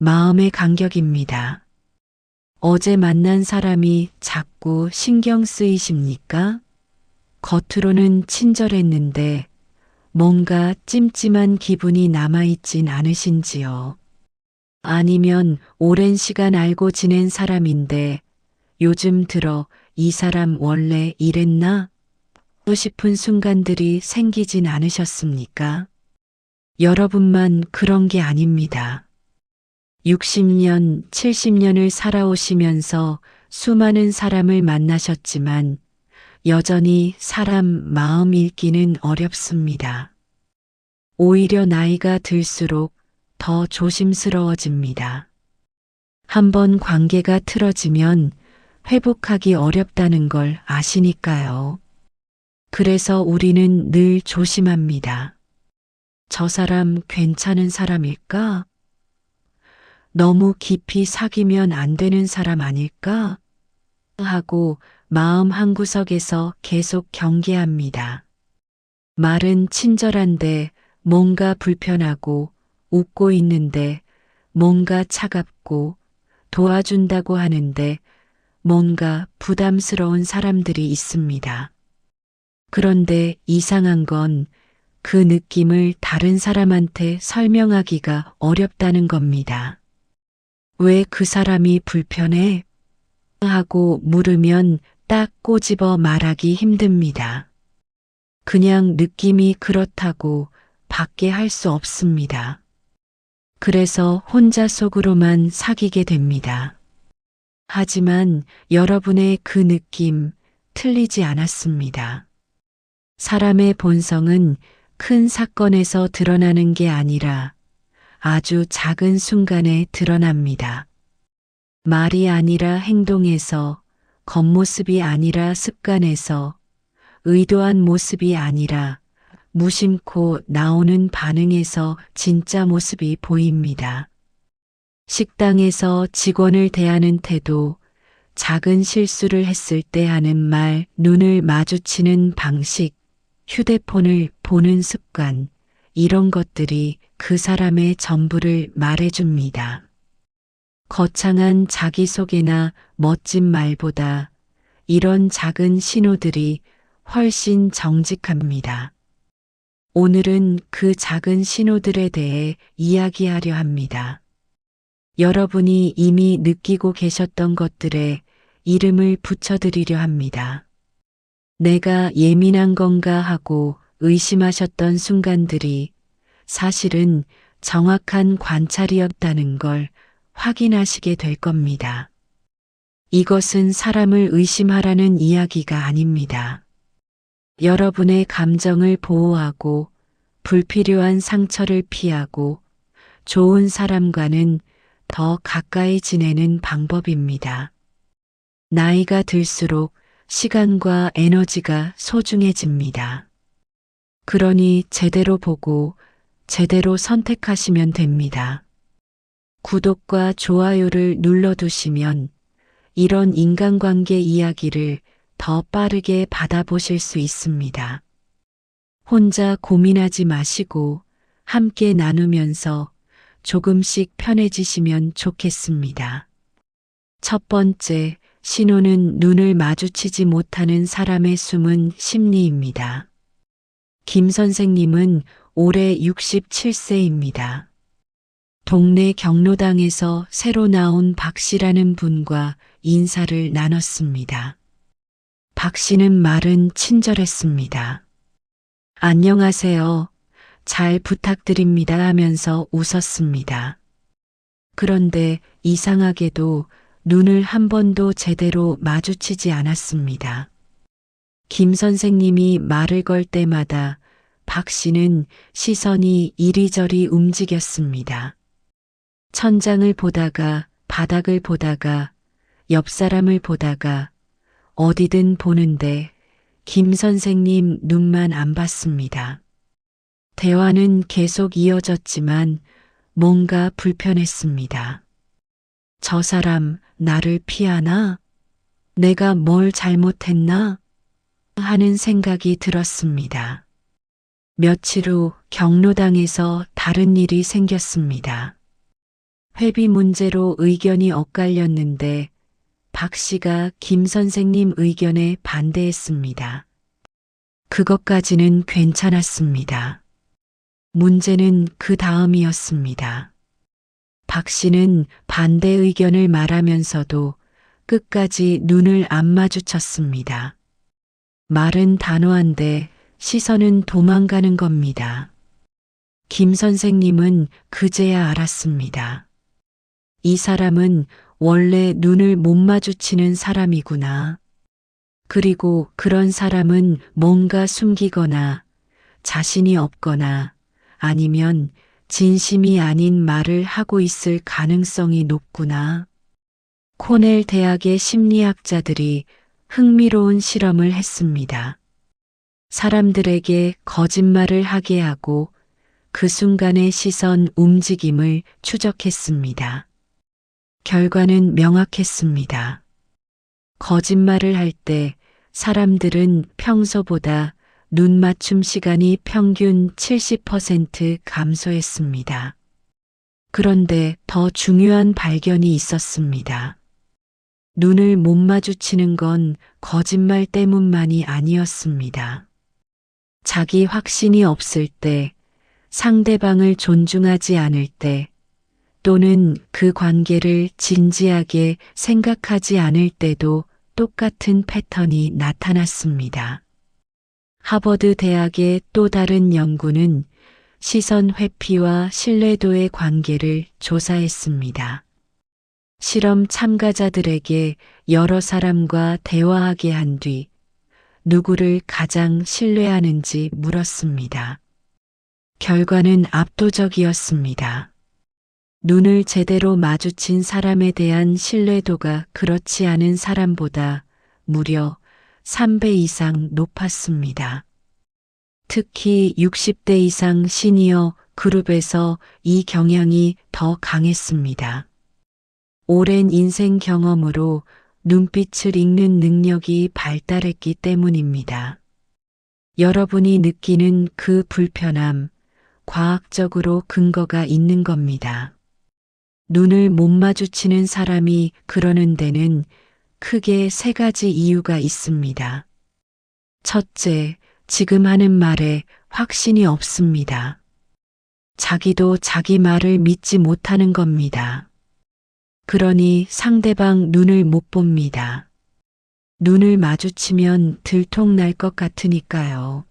마음의 간격입니다. 어제 만난 사람이 자꾸 신경 쓰이십니까? 겉으로는 친절했는데 뭔가 찜찜한 기분이 남아있진 않으신지요? 아니면 오랜 시간 알고 지낸 사람인데 요즘 들어 이 사람 원래 이랬나? 하고 싶은 순간들이 생기진 않으셨습니까? 여러분만 그런 게 아닙니다. 60년, 70년을 살아오시면서 수많은 사람을 만나셨지만 여전히 사람 마음 읽기는 어렵습니다. 오히려 나이가 들수록 더 조심스러워집니다. 한번 관계가 틀어지면 회복하기 어렵다는 걸 아시니까요. 그래서 우리는 늘 조심합니다. 저 사람 괜찮은 사람일까? 너무 깊이 사귀면 안 되는 사람 아닐까? 하고 마음 한구석에서 계속 경계합니다. 말은 친절한데 뭔가 불편하고 웃고 있는데 뭔가 차갑고 도와준다고 하는데 뭔가 부담스러운 사람들이 있습니다. 그런데 이상한 건 그 느낌을 다른 사람한테 설명하기가 어렵다는 겁니다. 왜 그 사람이 불편해? 하고 물으면 딱 꼬집어 말하기 힘듭니다. 그냥 느낌이 그렇다고 밖에 할 수 없습니다. 그래서 혼자 속으로만 사귀게 됩니다. 하지만 여러분의 그 느낌 틀리지 않았습니다. 사람의 본성은 큰 사건에서 드러나는 게 아니라 아주 작은 순간에 드러납니다. 말이 아니라 행동에서, 겉모습이 아니라 습관에서, 의도한 모습이 아니라 무심코 나오는 반응에서 진짜 모습이 보입니다. 식당에서 직원을 대하는 태도, 작은 실수를 했을 때 하는 말, 눈을 마주치는 방식, 휴대폰을 보는 습관, 이런 것들이 그 사람의 전부를 말해줍니다. 거창한 자기소개나 멋진 말보다 이런 작은 신호들이 훨씬 정직합니다. 오늘은 그 작은 신호들에 대해 이야기하려 합니다. 여러분이 이미 느끼고 계셨던 것들에 이름을 붙여드리려 합니다. 내가 예민한 건가 하고 의심하셨던 순간들이 사실은 정확한 관찰이었다는 걸 확인하시게 될 겁니다. 이것은 사람을 의심하라는 이야기가 아닙니다. 여러분의 감정을 보호하고 불필요한 상처를 피하고 좋은 사람과는 더 가까이 지내는 방법입니다. 나이가 들수록 시간과 에너지가 소중해집니다. 그러니 제대로 보고 제대로 선택하시면 됩니다. 구독과 좋아요를 눌러두시면 이런 인간관계 이야기를 더 빠르게 받아보실 수 있습니다. 혼자 고민하지 마시고 함께 나누면서 조금씩 편해지시면 좋겠습니다. 첫 번째, 신호는 눈을 마주치지 못하는 사람의 숨은 심리입니다. 김 선생님은 올해 67세입니다. 동네 경로당에서 새로 나온 박 씨라는 분과 인사를 나눴습니다. 박 씨는 말은 친절했습니다. 안녕하세요. 잘 부탁드립니다 하면서 웃었습니다. 그런데 이상하게도 눈을 한 번도 제대로 마주치지 않았습니다. 김 선생님이 말을 걸 때마다 박 씨는 시선이 이리저리 움직였습니다. 천장을 보다가 바닥을 보다가 옆 사람을 보다가 어디든 보는데 김 선생님 눈만 안 봤습니다. 대화는 계속 이어졌지만 뭔가 불편했습니다. 저 사람 나를 피하나? 내가 뭘 잘못했나? 하는 생각이 들었습니다. 며칠 후 경로당에서 다른 일이 생겼습니다. 회비 문제로 의견이 엇갈렸는데 박 씨가 김 선생님 의견에 반대했습니다. 그것까지는 괜찮았습니다. 문제는 그 다음이었습니다. 박 씨는 반대 의견을 말하면서도 끝까지 눈을 안 마주쳤습니다. 말은 단호한데 시선은 도망가는 겁니다. 김 선생님은 그제야 알았습니다. 이 사람은 원래 눈을 못 마주치는 사람이구나. 그리고 그런 사람은 뭔가 숨기거나 자신이 없거나 아니면 진심이 아닌 말을 하고 있을 가능성이 높구나. 코넬 대학의 심리학자들이 흥미로운 실험을 했습니다. 사람들에게 거짓말을 하게 하고 그 순간의 시선 움직임을 추적했습니다. 결과는 명확했습니다. 거짓말을 할 때 사람들은 평소보다 눈 맞춤 시간이 평균 70% 감소했습니다. 그런데 더 중요한 발견이 있었습니다. 눈을 못 마주치는 건 거짓말 때문만이 아니었습니다. 자기 확신이 없을 때, 상대방을 존중하지 않을 때, 또는 그 관계를 진지하게 생각하지 않을 때도 똑같은 패턴이 나타났습니다. 하버드 대학의 또 다른 연구는 시선 회피와 신뢰도의 관계를 조사했습니다. 실험 참가자들에게 여러 사람과 대화하게 한 뒤 누구를 가장 신뢰하는지 물었습니다. 결과는 압도적이었습니다. 눈을 제대로 마주친 사람에 대한 신뢰도가 그렇지 않은 사람보다 무려 3배 이상 높았습니다. 특히 60대 이상 시니어 그룹에서 이 경향이 더 강했습니다. 오랜 인생 경험으로 눈빛을 읽는 능력이 발달했기 때문입니다. 여러분이 느끼는 그 불편함, 과학적으로 근거가 있는 겁니다. 눈을 못 마주치는 사람이 그러는 데는 크게 세 가지 이유가 있습니다. 첫째, 지금 하는 말에 확신이 없습니다. 자기도 자기 말을 믿지 못하는 겁니다. 그러니 상대방 눈을 못 봅니다. 눈을 마주치면 들통날 것 같으니까요.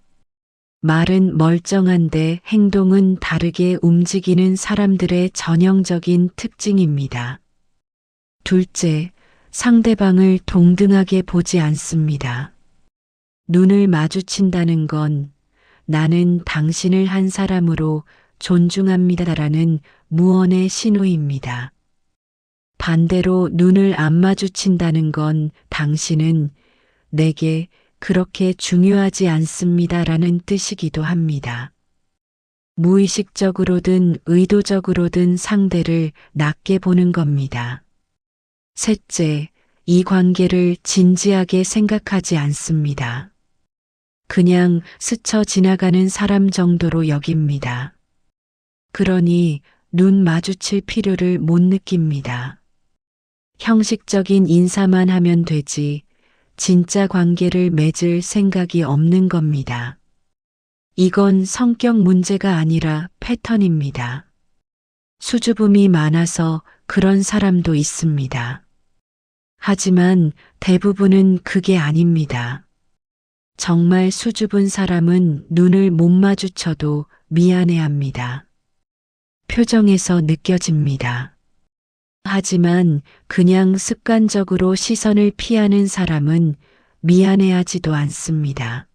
말은 멀쩡한데 행동은 다르게 움직이는 사람들의 전형적인 특징입니다. 둘째, 상대방을 동등하게 보지 않습니다. 눈을 마주친다는 건 나는 당신을 한 사람으로 존중합니다라는 무언의 신호입니다. 반대로 눈을 안 마주친다는 건 당신은 내게 그렇게 중요하지 않습니다라는 뜻이기도 합니다. 무의식적으로든 의도적으로든 상대를 낮게 보는 겁니다. 셋째, 이 관계를 진지하게 생각하지 않습니다. 그냥 스쳐 지나가는 사람 정도로 여깁니다. 그러니 눈 마주칠 필요를 못 느낍니다. 형식적인 인사만 하면 되지 진짜 관계를 맺을 생각이 없는 겁니다. 이건 성격 문제가 아니라 패턴입니다. 수줍음이 많아서 그런 사람도 있습니다. 하지만 대부분은 그게 아닙니다. 정말 수줍은 사람은 눈을 못 마주쳐도 미안해합니다. 표정에서 느껴집니다. 하지만 그냥 습관적으로 시선을 피하는 사람은 미안해하지도 않습니다.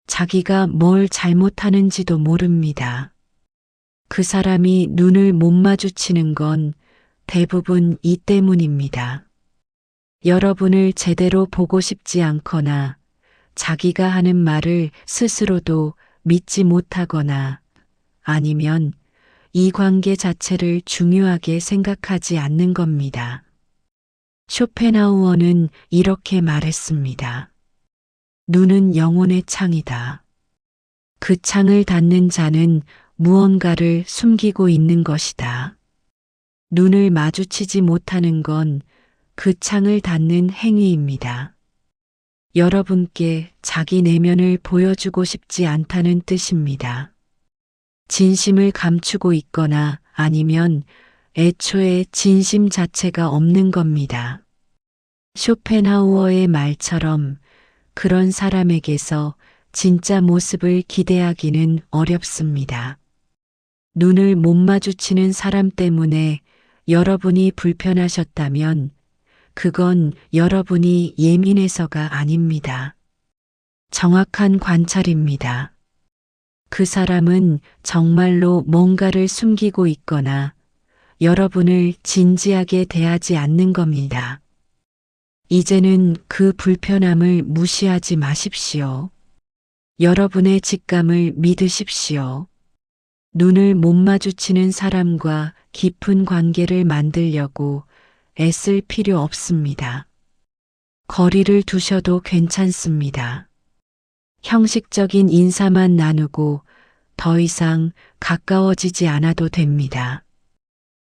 자기가 뭘 잘못하는지도 모릅니다. 그 사람이 눈을 못 마주치는 건 대부분 이 때문입니다. 여러분을 제대로 보고 싶지 않거나 자기가 하는 말을 스스로도 믿지 못하거나 아니면 이 관계 자체를 중요하게 생각하지 않는 겁니다. 쇼펜하우어는 이렇게 말했습니다. 눈은 영혼의 창이다. 그 창을 닫는 자는 무언가를 숨기고 있는 것이다. 눈을 마주치지 못하는 건 그 창을 닫는 행위입니다. 여러분께 자기 내면을 보여주고 싶지 않다는 뜻입니다. 진심을 감추고 있거나 아니면 애초에 진심 자체가 없는 겁니다. 쇼펜하우어의 말처럼 그런 사람에게서 진짜 모습을 기대하기는 어렵습니다. 눈을 못 마주치는 사람 때문에 여러분이 불편하셨다면 그건 여러분이 예민해서가 아닙니다. 정확한 관찰입니다. 그 사람은 정말로 뭔가를 숨기고 있거나 여러분을 진지하게 대하지 않는 겁니다. 이제는 그 불편함을 무시하지 마십시오. 여러분의 직감을 믿으십시오. 눈을 못 마주치는 사람과 깊은 관계를 만들려고 애쓸 필요 없습니다. 거리를 두셔도 괜찮습니다. 형식적인 인사만 나누고 더 이상 가까워지지 않아도 됩니다.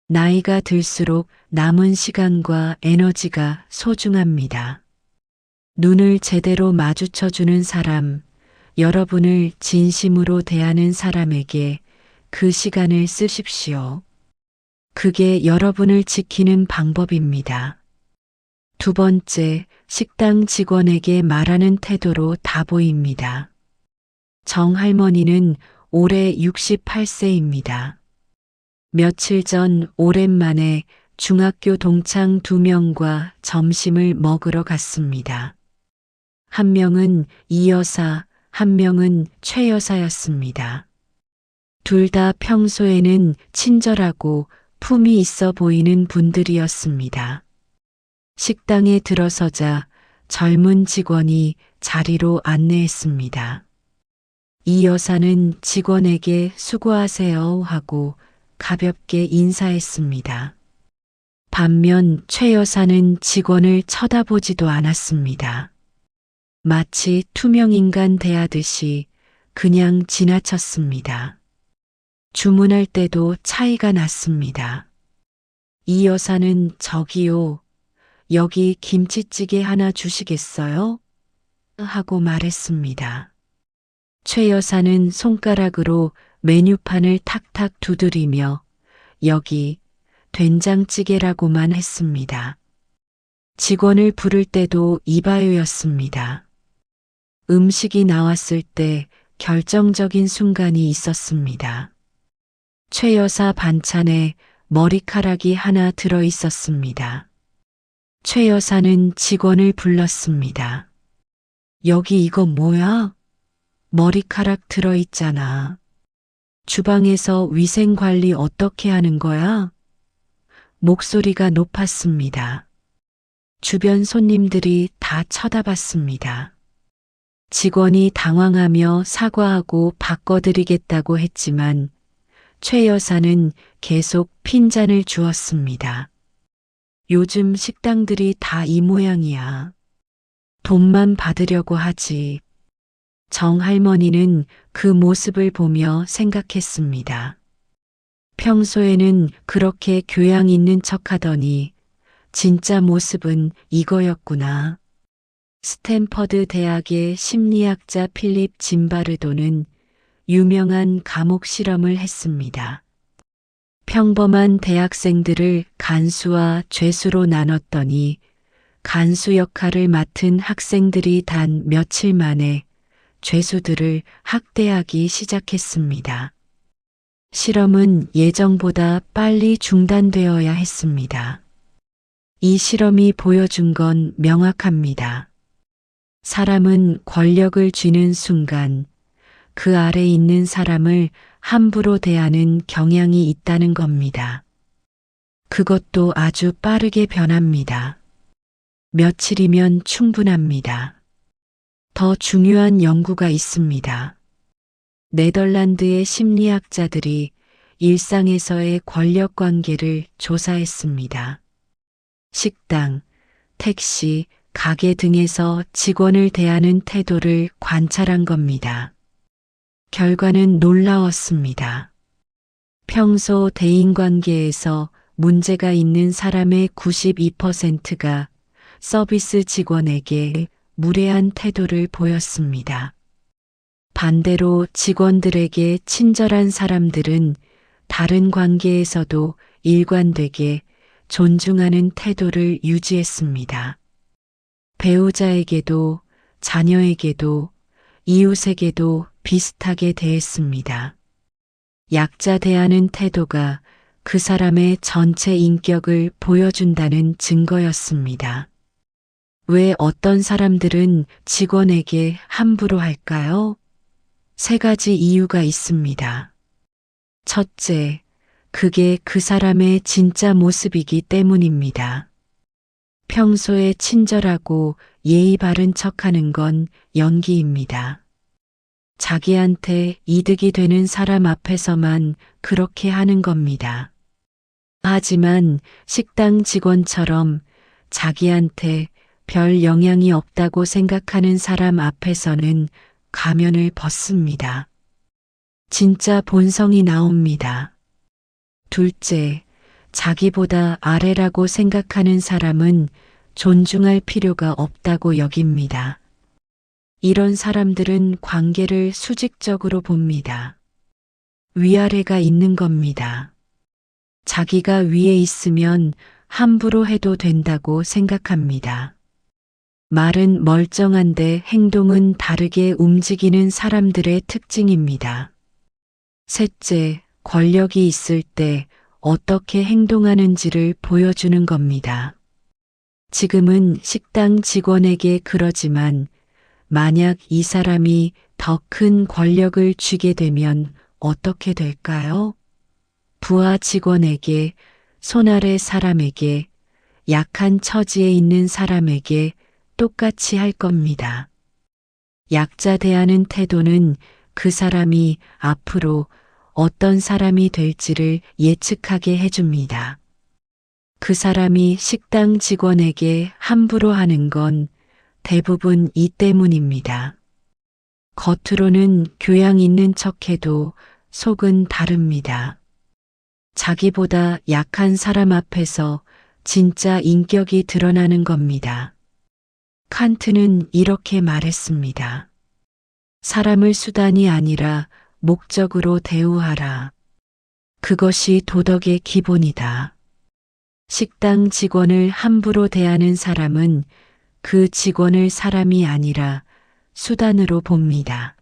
나이가 들수록 남은 시간과 에너지가 소중합니다. 눈을 제대로 마주쳐주는 사람, 여러분을 진심으로 대하는 사람에게 그 시간을 쓰십시오. 그게 여러분을 지키는 방법입니다. 두 번째, 식당 직원에게 말하는 태도로 다 보입니다. 정 할머니는 올해 68세입니다. 며칠 전 오랜만에 중학교 동창 2명과 점심을 먹으러 갔습니다. 한 명은 이 여사, 한 명은 최 여사였습니다. 둘 다 평소에는 친절하고 품이 있어 보이는 분들이었습니다. 식당에 들어서자 젊은 직원이 자리로 안내했습니다. 이 여사는 직원에게 수고하세요 하고 가볍게 인사했습니다. 반면 최 여사는 직원을 쳐다보지도 않았습니다. 마치 투명인간 대하듯이 그냥 지나쳤습니다. 주문할 때도 차이가 났습니다. 이 여사는 저기요, 여기 김치찌개 하나 주시겠어요? 하고 말했습니다. 최 여사는 손가락으로 메뉴판을 탁탁 두드리며 여기 된장찌개라고만 했습니다. 직원을 부를 때도 이바요였습니다. 음식이 나왔을 때 결정적인 순간이 있었습니다. 최 여사 반찬에 머리카락이 하나 들어 있었습니다. 최 여사는 직원을 불렀습니다. 여기 이거 뭐야? 머리카락 들어 있잖아. 주방에서 위생 관리 어떻게 하는 거야? 목소리가 높았습니다. 주변 손님들이 다 쳐다봤습니다. 직원이 당황하며 사과하고 바꿔드리겠다고 했지만 최 여사는 계속 핀잔을 주었습니다. 요즘 식당들이 다 이 모양이야. 돈만 받으려고 하지. 정 할머니는 그 모습을 보며 생각했습니다. 평소에는 그렇게 교양 있는 척하더니 진짜 모습은 이거였구나. 스탠퍼드 대학의 심리학자 필립 짐바르도는 유명한 감옥 실험을 했습니다. 평범한 대학생들을 간수와 죄수로 나눴더니 간수 역할을 맡은 학생들이 단 며칠 만에 죄수들을 학대하기 시작했습니다. 실험은 예정보다 빨리 중단되어야 했습니다. 이 실험이 보여준 건 명확합니다. 사람은 권력을 쥐는 순간 그 아래 있는 사람을 함부로 대하는 경향이 있다는 겁니다. 그것도 아주 빠르게 변합니다. 며칠이면 충분합니다. 더 중요한 연구가 있습니다. 네덜란드의 심리학자들이 일상에서의 권력 관계를 조사했습니다. 식당, 택시, 가게 등에서 직원을 대하는 태도를 관찰한 겁니다. 결과는 놀라웠습니다. 평소 대인관계에서 문제가 있는 사람의 92%가 서비스 직원에게 무례한 태도를 보였습니다. 반대로 직원들에게 친절한 사람들은 다른 관계에서도 일관되게 존중하는 태도를 유지했습니다. 배우자에게도 자녀에게도 이웃에게도 비슷하게 대했습니다. 약자 대하는 태도가 그 사람의 전체 인격을 보여준다는 증거였습니다. 왜 어떤 사람들은 직원에게 함부로 할까요? 3가지 이유가 있습니다. 첫째, 그게 그 사람의 진짜 모습이기 때문입니다. 평소에 친절하고 예의 바른 척하는 건 연기입니다. 자기한테 이득이 되는 사람 앞에서만 그렇게 하는 겁니다. 하지만 식당 직원처럼 자기한테 별 영향이 없다고 생각하는 사람 앞에서는 가면을 벗습니다. 진짜 본성이 나옵니다. 둘째, 자기보다 아래라고 생각하는 사람은 존중할 필요가 없다고 여깁니다. 이런 사람들은 관계를 수직적으로 봅니다. 위아래가 있는 겁니다. 자기가 위에 있으면 함부로 해도 된다고 생각합니다. 말은 멀쩡한데 행동은 다르게 움직이는 사람들의 특징입니다. 셋째, 권력이 있을 때 어떻게 행동하는지를 보여주는 겁니다. 지금은 식당 직원에게 그러지만 만약 이 사람이 더 큰 권력을 쥐게 되면 어떻게 될까요? 부하 직원에게, 손아래 사람에게, 약한 처지에 있는 사람에게 똑같이 할 겁니다. 약자 대하는 태도는 그 사람이 앞으로 어떤 사람이 될지를 예측하게 해줍니다. 그 사람이 식당 직원에게 함부로 하는 건 대부분 이 때문입니다. 겉으로는 교양 있는 척해도 속은 다릅니다. 자기보다 약한 사람 앞에서 진짜 인격이 드러나는 겁니다. 칸트는 이렇게 말했습니다. 사람을 수단이 아니라 목적으로 대우하라. 그것이 도덕의 기본이다. 식당 직원을 함부로 대하는 사람은 그 직원을 사람이 아니라 수단으로 봅니다.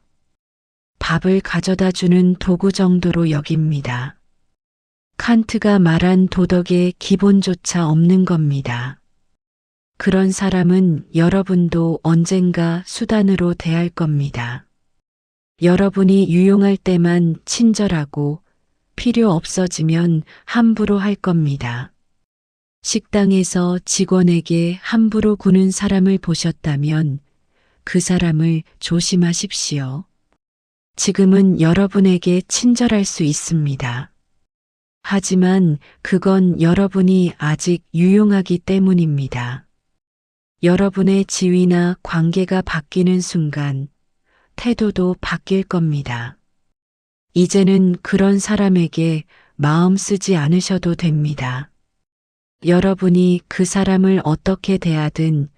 밥을 가져다 주는 도구 정도로 여깁니다. 칸트가 말한 도덕의 기본조차 없는 겁니다. 그런 사람은 여러분도 언젠가 수단으로 대할 겁니다. 여러분이 유용할 때만 친절하고 필요 없어지면 함부로 할 겁니다. 식당에서 직원에게 함부로 구는 사람을 보셨다면 그 사람을 조심하십시오. 지금은 여러분에게 친절할 수 있습니다. 하지만 그건 여러분이 아직 유용하기 때문입니다. 여러분의 지위나 관계가 바뀌는 순간 태도도 바뀔 겁니다. 이제는 그런 사람에게 마음 쓰지 않으셔도 됩니다. 여러분이 그 사람을 어떻게 대하든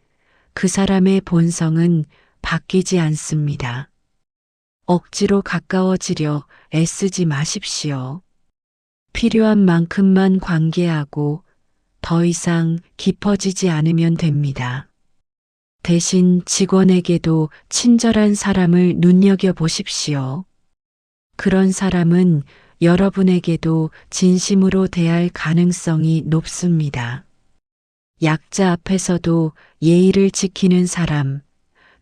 그 사람의 본성은 바뀌지 않습니다. 억지로 가까워지려 애쓰지 마십시오. 필요한 만큼만 관계하고 더 이상 깊어지지 않으면 됩니다. 대신 직원에게도 친절한 사람을 눈여겨보십시오. 그런 사람은 여러분에게도 진심으로 대할 가능성이 높습니다. 약자 앞에서도 예의를 지키는 사람,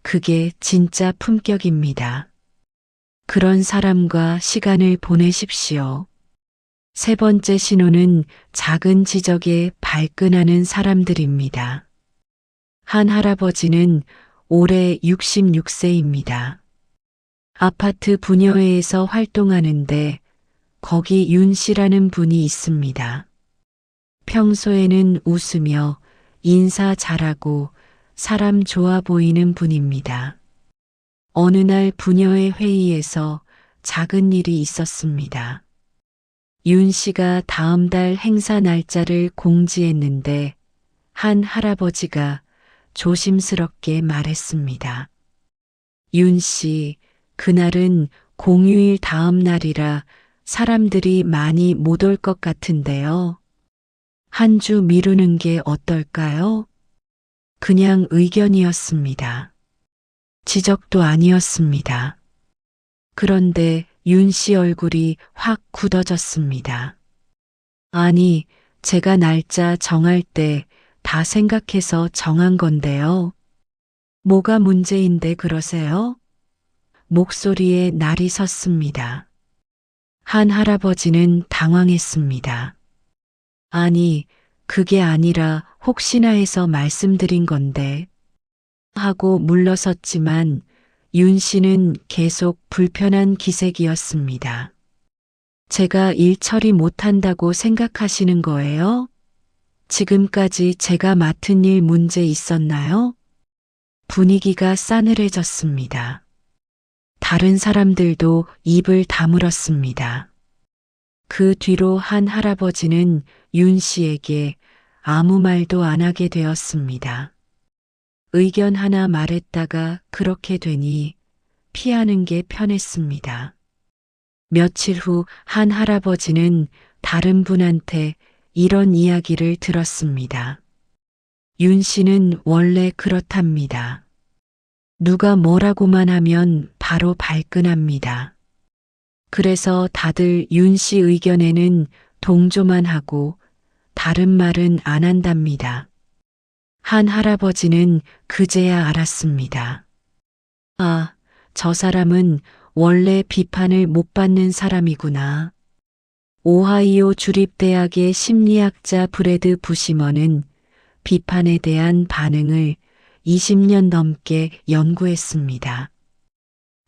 그게 진짜 품격입니다. 그런 사람과 시간을 보내십시오. 3번째 신호는 작은 지적에 발끈하는 사람들입니다. 한 할아버지는 올해 66세입니다. 아파트 분여회에서 활동하는데 거기 윤 씨라는 분이 있습니다. 평소에는 웃으며 인사 잘하고 사람 좋아 보이는 분입니다. 어느 날 분여회 회의에서 작은 일이 있었습니다. 윤 씨가 다음 달 행사 날짜를 공지했는데 한 할아버지가 조심스럽게 말했습니다. 윤 씨, 그날은 공휴일 다음 날이라 사람들이 많이 못 올 것 같은데요. 한 주 미루는 게 어떨까요? 그냥 의견이었습니다. 지적도 아니었습니다. 그런데 윤 씨 얼굴이 확 굳어졌습니다. 아니, 제가 날짜 정할 때 다 생각해서 정한 건데요. 뭐가 문제인데 그러세요? 목소리에 날이 섰습니다. 한 할아버지는 당황했습니다. 아니, 그게 아니라 혹시나 해서 말씀드린 건데 하고 물러섰지만 윤 씨는 계속 불편한 기색이었습니다. 제가 일 처리 못한다고 생각하시는 거예요? 지금까지 제가 맡은 일 문제 있었나요? 분위기가 싸늘해졌습니다. 다른 사람들도 입을 다물었습니다. 그 뒤로 한 할아버지는 윤 씨에게 아무 말도 안 하게 되었습니다. 의견 하나 말했다가 그렇게 되니 피하는 게 편했습니다. 며칠 후 한 할아버지는 다른 분한테 이런 이야기를 들었습니다. 윤 씨는 원래 그렇답니다. 누가 뭐라고만 하면 바로 발끈합니다. 그래서 다들 윤 씨 의견에는 동조만 하고 다른 말은 안 한답니다. 한 할아버지는 그제야 알았습니다. 아, 저 사람은 원래 비판을 못 받는 사람이구나. 오하이오 주립대학의 심리학자 브래드 부시먼은 비판에 대한 반응을 20년 넘게 연구했습니다.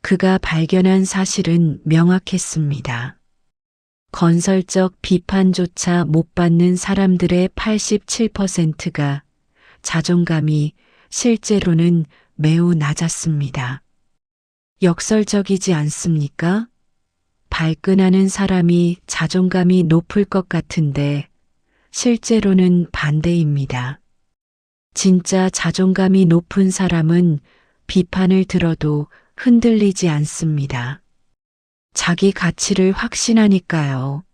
그가 발견한 사실은 명확했습니다. 건설적 비판조차 못 받는 사람들의 87%가 자존감이 실제로는 매우 낮았습니다. 역설적이지 않습니까? 발끈하는 사람이 자존감이 높을 것 같은데 실제로는 반대입니다. 진짜 자존감이 높은 사람은 비판을 들어도 흔들리지 않습니다. 자기 가치를 확신하니까요.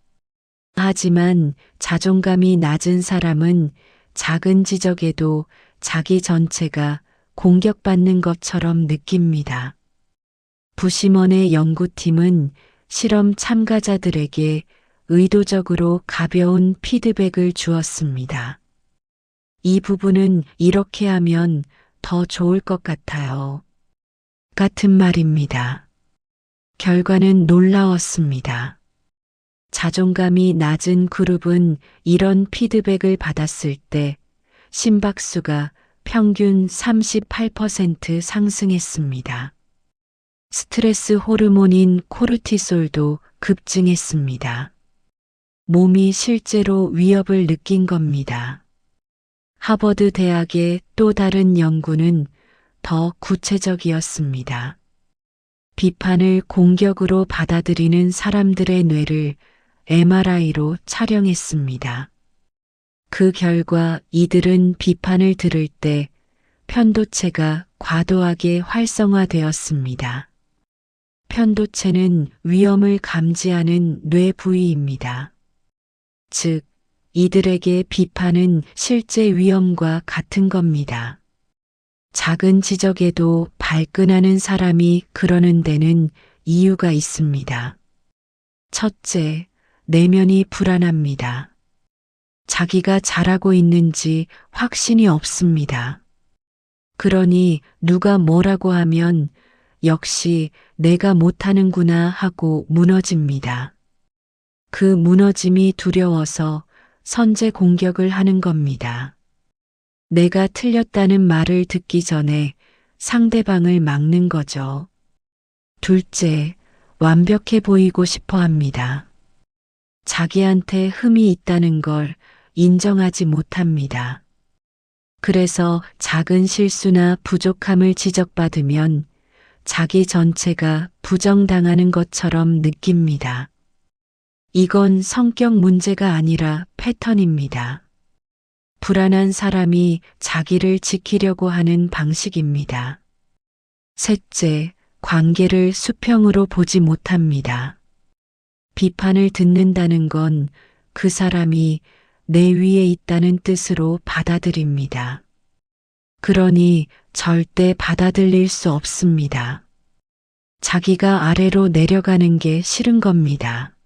하지만 자존감이 낮은 사람은 작은 지적에도 자기 전체가 공격받는 것처럼 느낍니다. 부시먼의 연구팀은 실험 참가자들에게 의도적으로 가벼운 피드백을 주었습니다. 이 부분은 이렇게 하면 더 좋을 것 같아요. 같은 말입니다. 결과는 놀라웠습니다. 자존감이 낮은 그룹은 이런 피드백을 받았을 때 심박수가 평균 38% 상승했습니다. 스트레스 호르몬인 코르티솔도 급증했습니다. 몸이 실제로 위협을 느낀 겁니다. 하버드 대학의 또 다른 연구는 더 구체적이었습니다. 비판을 공격으로 받아들이는 사람들의 뇌를 MRI로 촬영했습니다. 그 결과 이들은 비판을 들을 때 편도체가 과도하게 활성화되었습니다. 편도체는 위험을 감지하는 뇌 부위입니다. 즉, 이들에게 비판은 실제 위험과 같은 겁니다. 작은 지적에도 발끈하는 사람이 그러는 데는 이유가 있습니다. 첫째, 내면이 불안합니다. 자기가 잘하고 있는지 확신이 없습니다. 그러니 누가 뭐라고 하면 역시 내가 못하는구나 하고 무너집니다. 그 무너짐이 두려워서 선제 공격을 하는 겁니다. 내가 틀렸다는 말을 듣기 전에 상대방을 막는 거죠. 둘째, 완벽해 보이고 싶어 합니다. 자기한테 흠이 있다는 걸 인정하지 못합니다. 그래서 작은 실수나 부족함을 지적받으면 자기 전체가 부정당하는 것처럼 느낍니다. 이건 성격 문제가 아니라 패턴입니다. 불안한 사람이 자기를 지키려고 하는 방식입니다. 셋째, 관계를 수평으로 보지 못합니다. 비판을 듣는다는 건 그 사람이 내 위에 있다는 뜻으로 받아들입니다. 그러니 절대 받아들일 수 없습니다. 자기가 아래로 내려가는 게 싫은 겁니다.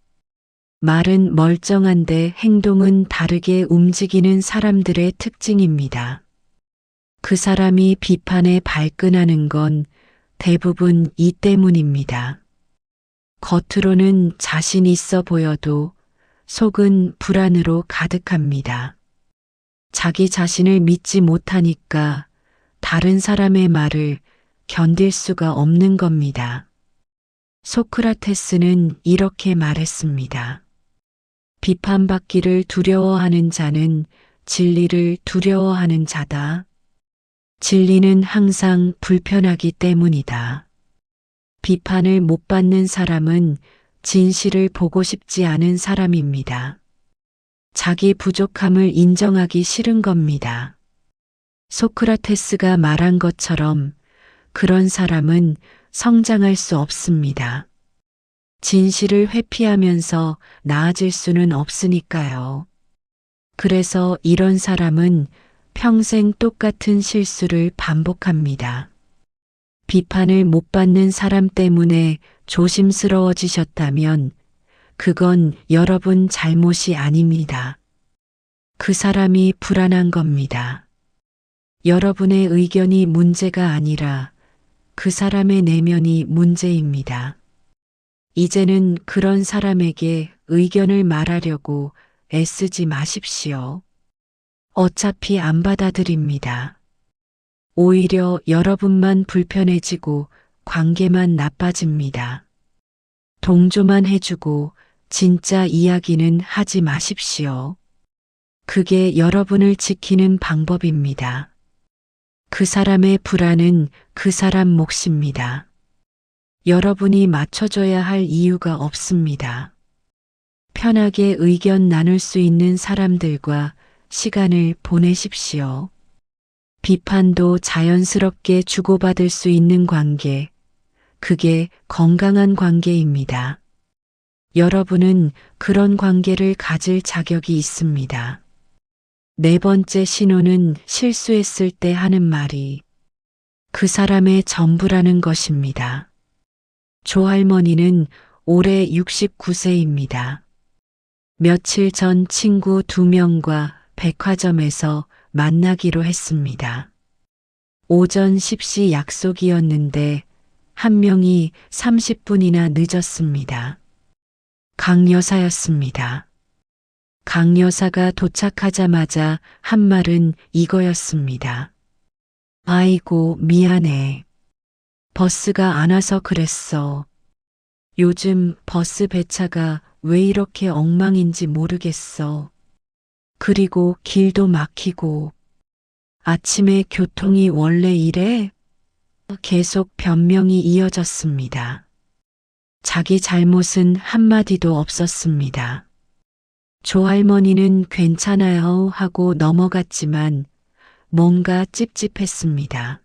말은 멀쩡한데 행동은 다르게 움직이는 사람들의 특징입니다. 그 사람이 비판에 발끈하는 건 대부분 이 때문입니다. 겉으로는 자신 있어 보여도 속은 불안으로 가득합니다. 자기 자신을 믿지 못하니까 다른 사람의 말을 견딜 수가 없는 겁니다. 소크라테스는 이렇게 말했습니다. 비판받기를 두려워하는 자는 진리를 두려워하는 자다. 진리는 항상 불편하기 때문이다. 비판을 못 받는 사람은 진실을 보고 싶지 않은 사람입니다. 자기 부족함을 인정하기 싫은 겁니다. 소크라테스가 말한 것처럼 그런 사람은 성장할 수 없습니다. 진실을 회피하면서 나아질 수는 없으니까요. 그래서 이런 사람은 평생 똑같은 실수를 반복합니다. 비판을 못 받는 사람 때문에 조심스러워지셨다면 그건 여러분 잘못이 아닙니다. 그 사람이 불안한 겁니다. 여러분의 의견이 문제가 아니라 그 사람의 내면이 문제입니다. 이제는 그런 사람에게 의견을 말하려고 애쓰지 마십시오. 어차피 안 받아들입니다. 오히려 여러분만 불편해지고 관계만 나빠집니다. 동조만 해주고 진짜 이야기는 하지 마십시오. 그게 여러분을 지키는 방법입니다. 그 사람의 불안은 그 사람 몫입니다. 여러분이 맞춰줘야 할 이유가 없습니다. 편하게 의견 나눌 수 있는 사람들과 시간을 보내십시오. 비판도 자연스럽게 주고받을 수 있는 관계, 그게 건강한 관계입니다. 여러분은 그런 관계를 가질 자격이 있습니다. 네 번째 신호는 실수했을 때 하는 말이 그 사람의 전부라는 것입니다. 조할머니는 올해 69세입니다. 며칠 전 친구 2명과 백화점에서 만나기로 했습니다. 오전 10시 약속이었는데 한 명이 30분이나 늦었습니다. 강 여사였습니다. 강 여사가 도착하자마자 한 말은 이거였습니다. 아이고, 미안해. 버스가 안 와서 그랬어. 요즘 버스 배차가 왜 이렇게 엉망인지 모르겠어. 그리고 길도 막히고. 아침에 교통이 원래 이래? 계속 변명이 이어졌습니다. 자기 잘못은 한마디도 없었습니다. 조할머니는 괜찮아요 하고 넘어갔지만 뭔가 찝찝했습니다.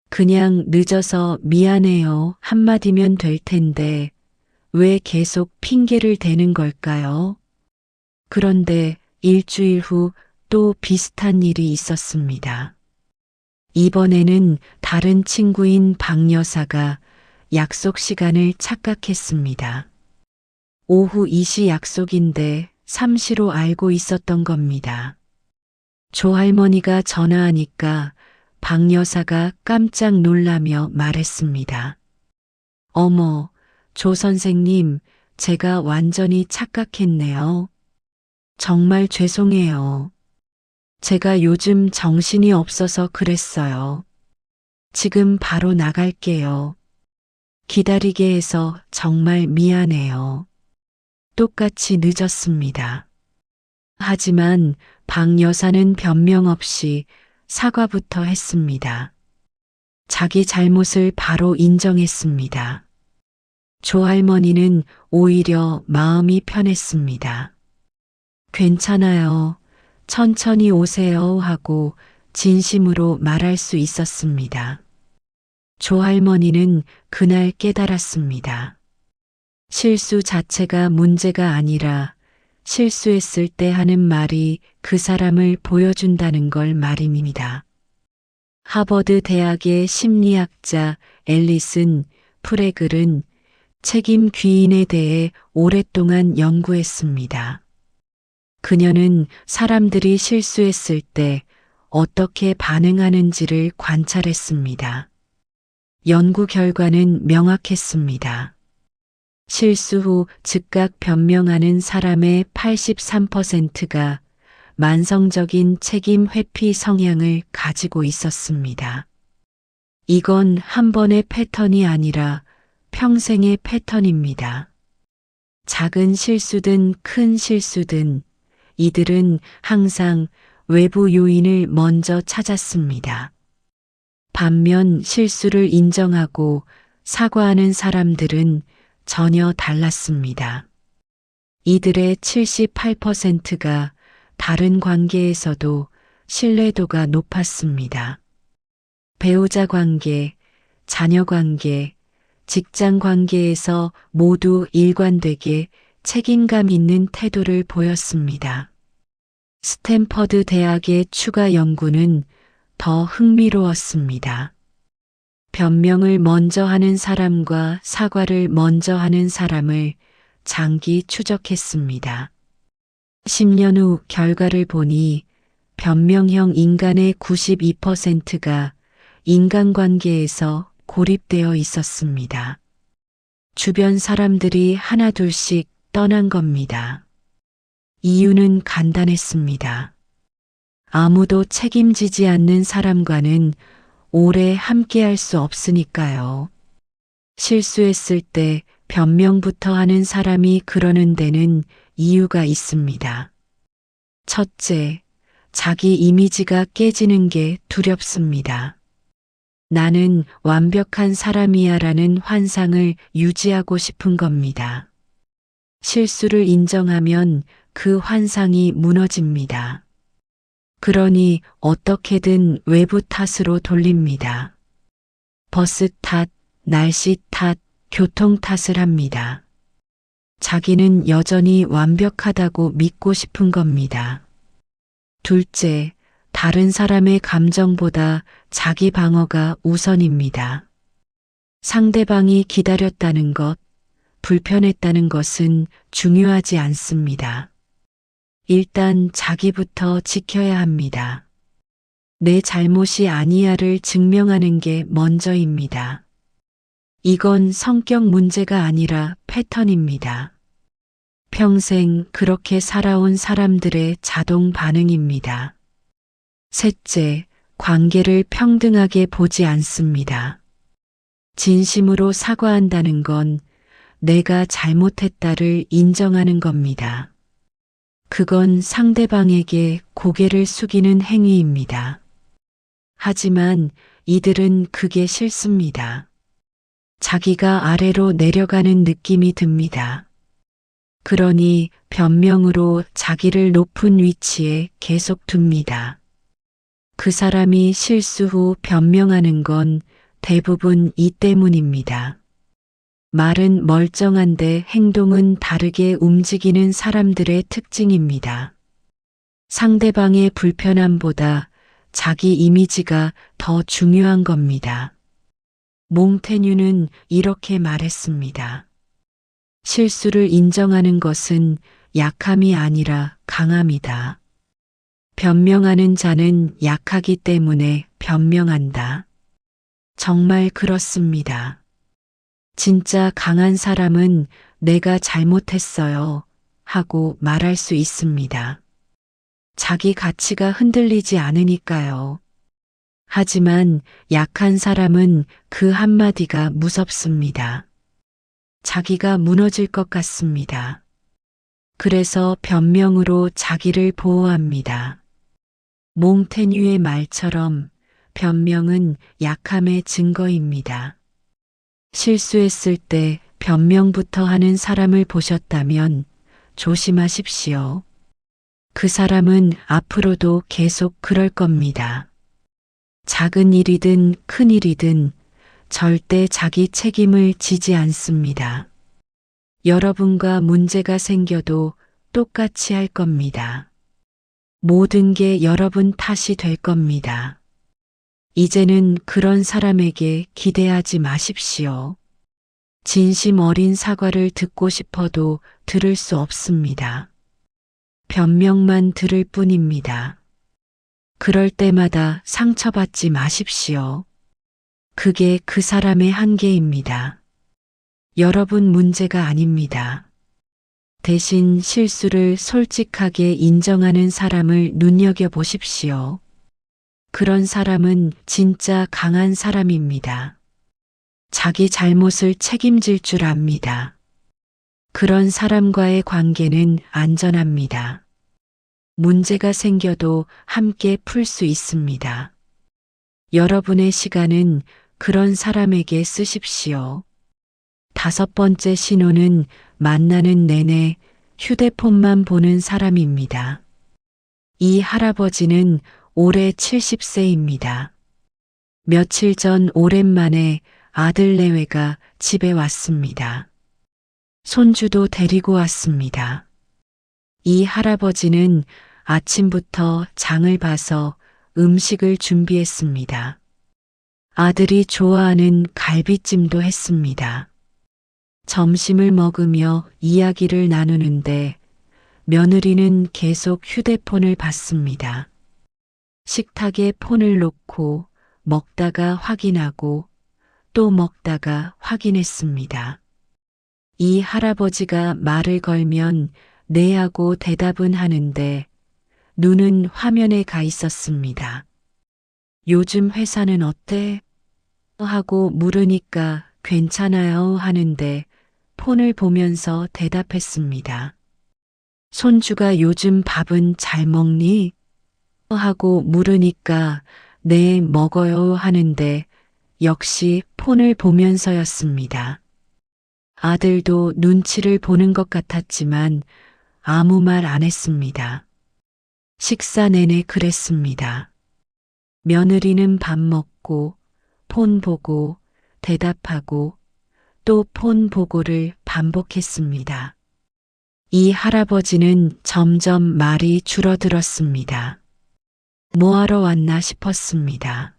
그냥 늦어서 미안해요 한마디면 될 텐데 왜 계속 핑계를 대는 걸까요? 그런데 일주일 후 또 비슷한 일이 있었습니다. 이번에는 다른 친구인 박 여사가 약속 시간을 착각했습니다. 오후 2시 약속인데 3시로 알고 있었던 겁니다. 조할머니가 전화하니까 박 여사가 깜짝 놀라며 말했습니다. 어머, 조 선생님, 제가 완전히 착각했네요. 정말 죄송해요. 제가 요즘 정신이 없어서 그랬어요. 지금 바로 나갈게요. 기다리게 해서 정말 미안해요. 똑같이 늦었습니다. 하지만 박 여사는 변명 없이 사과부터 했습니다. 자기 잘못을 바로 인정했습니다. 조할머니는 오히려 마음이 편했습니다. 괜찮아요. 천천히 오세요 하고 진심으로 말할 수 있었습니다. 조할머니는 그날 깨달았습니다. 실수 자체가 문제가 아니라 실수했을 때 하는 말이 그 사람을 보여준다는 걸 말입니다. 하버드 대학의 심리학자 앨리슨 프레글은 책임 귀인에 대해 오랫동안 연구했습니다. 그녀는 사람들이 실수했을 때 어떻게 반응하는지를 관찰했습니다. 연구 결과는 명확했습니다. 실수 후 즉각 변명하는 사람의 83%가 만성적인 책임 회피 성향을 가지고 있었습니다. 이건 한 번의 패턴이 아니라 평생의 패턴입니다. 작은 실수든 큰 실수든 이들은 항상 외부 요인을 먼저 찾았습니다. 반면 실수를 인정하고 사과하는 사람들은 전혀 달랐습니다. 이들의 78%가 다른 관계에서도 신뢰도가 높았습니다. 배우자 관계, 자녀 관계, 직장 관계에서 모두 일관되게 책임감 있는 태도를 보였습니다. 스탠퍼드 대학의 추가 연구는 더 흥미로웠습니다. 변명을 먼저 하는 사람과 사과를 먼저 하는 사람을 장기 추적했습니다. 10년 후 결과를 보니 변명형 인간의 92%가 인간관계에서 고립되어 있었습니다. 주변 사람들이 하나둘씩 떠난 겁니다. 이유는 간단했습니다. 아무도 책임지지 않는 사람과는 오래 함께할 수 없으니까요. 실수했을 때 변명부터 하는 사람이 그러는 데는 이유가 있습니다. 첫째, 자기 이미지가 깨지는 게 두렵습니다. 나는 완벽한 사람이야 라는 환상을 유지하고 싶은 겁니다. 실수를 인정하면 그 환상이 무너집니다. 그러니 어떻게든 외부 탓으로 돌립니다. 버스 탓, 날씨 탓, 교통 탓을 합니다. 자기는 여전히 완벽하다고 믿고 싶은 겁니다. 둘째, 다른 사람의 감정보다 자기 방어가 우선입니다. 상대방이 기다렸다는 것, 불편했다는 것은 중요하지 않습니다. 일단 자기부터 지켜야 합니다. 내 잘못이 아니야를 증명하는 게 먼저입니다. 이건 성격 문제가 아니라 패턴입니다. 평생 그렇게 살아온 사람들의 자동 반응입니다. 셋째, 관계를 평등하게 보지 않습니다. 진심으로 사과한다는 건 내가 잘못했다를 인정하는 겁니다. 그건 상대방에게 고개를 숙이는 행위입니다. 하지만 이들은 그게 싫습니다. 자기가 아래로 내려가는 느낌이 듭니다. 그러니 변명으로 자기를 높은 위치에 계속 둡니다. 그 사람이 실수 후 변명하는 건 대부분 이 때문입니다. 말은 멀쩡한데 행동은 다르게 움직이는 사람들의 특징입니다. 상대방의 불편함보다 자기 이미지가 더 중요한 겁니다. 몽테뉴는 이렇게 말했습니다. 실수를 인정하는 것은 약함이 아니라 강함이다. 변명하는 자는 약하기 때문에 변명한다. 정말 그렇습니다. 진짜 강한 사람은 내가 잘못했어요 하고 말할 수 있습니다. 자기 가치가 흔들리지 않으니까요. 하지만 약한 사람은 그 한마디가 무섭습니다. 자기가 무너질 것 같습니다. 그래서 변명으로 자기를 보호합니다. 몽테뉴의 말처럼 변명은 약함의 증거입니다. 실수했을 때 변명부터 하는 사람을 보셨다면 조심하십시오. 그 사람은 앞으로도 계속 그럴 겁니다. 작은 일이든 큰 일이든 절대 자기 책임을 지지 않습니다. 여러분과 문제가 생겨도 똑같이 할 겁니다. 모든 게 여러분 탓이 될 겁니다. 이제는 그런 사람에게 기대하지 마십시오. 진심 어린 사과를 듣고 싶어도 들을 수 없습니다. 변명만 들을 뿐입니다. 그럴 때마다 상처받지 마십시오. 그게 그 사람의 한계입니다. 여러분 문제가 아닙니다. 대신 실수를 솔직하게 인정하는 사람을 눈여겨보십시오. 그런 사람은 진짜 강한 사람입니다. 자기 잘못을 책임질 줄 압니다. 그런 사람과의 관계는 안전합니다. 문제가 생겨도 함께 풀 수 있습니다. 여러분의 시간은 그런 사람에게 쓰십시오. 5번째 신호는 만나는 내내 휴대폰만 보는 사람입니다. 이 할아버지는 올해 70세입니다. 며칠 전 오랜만에 아들 내외가 집에 왔습니다. 손주도 데리고 왔습니다. 이 할아버지는 아침부터 장을 봐서 음식을 준비했습니다. 아들이 좋아하는 갈비찜도 했습니다. 점심을 먹으며 이야기를 나누는데 며느리는 계속 휴대폰을 봤습니다. 식탁에 폰을 놓고 먹다가 확인하고 또 먹다가 확인했습니다. 이 할아버지가 말을 걸면 네 하고 대답은 하는데 눈은 화면에 가 있었습니다. 요즘 회사는 어때? 하고 물으니까 괜찮아요 하는데 폰을 보면서 대답했습니다. 손주가 요즘 밥은 잘 먹니? 하고 물으니까 네 먹어요 하는데 역시 폰을 보면서였습니다. 아들도 눈치를 보는 것 같았지만 아무 말 안 했습니다. 식사 내내 그랬습니다. 며느리는 밥 먹고 폰 보고 대답하고 또 폰 보고를 반복했습니다. 이 할아버지는 점점 말이 줄어들었습니다. 뭐하러 왔나 싶었습니다.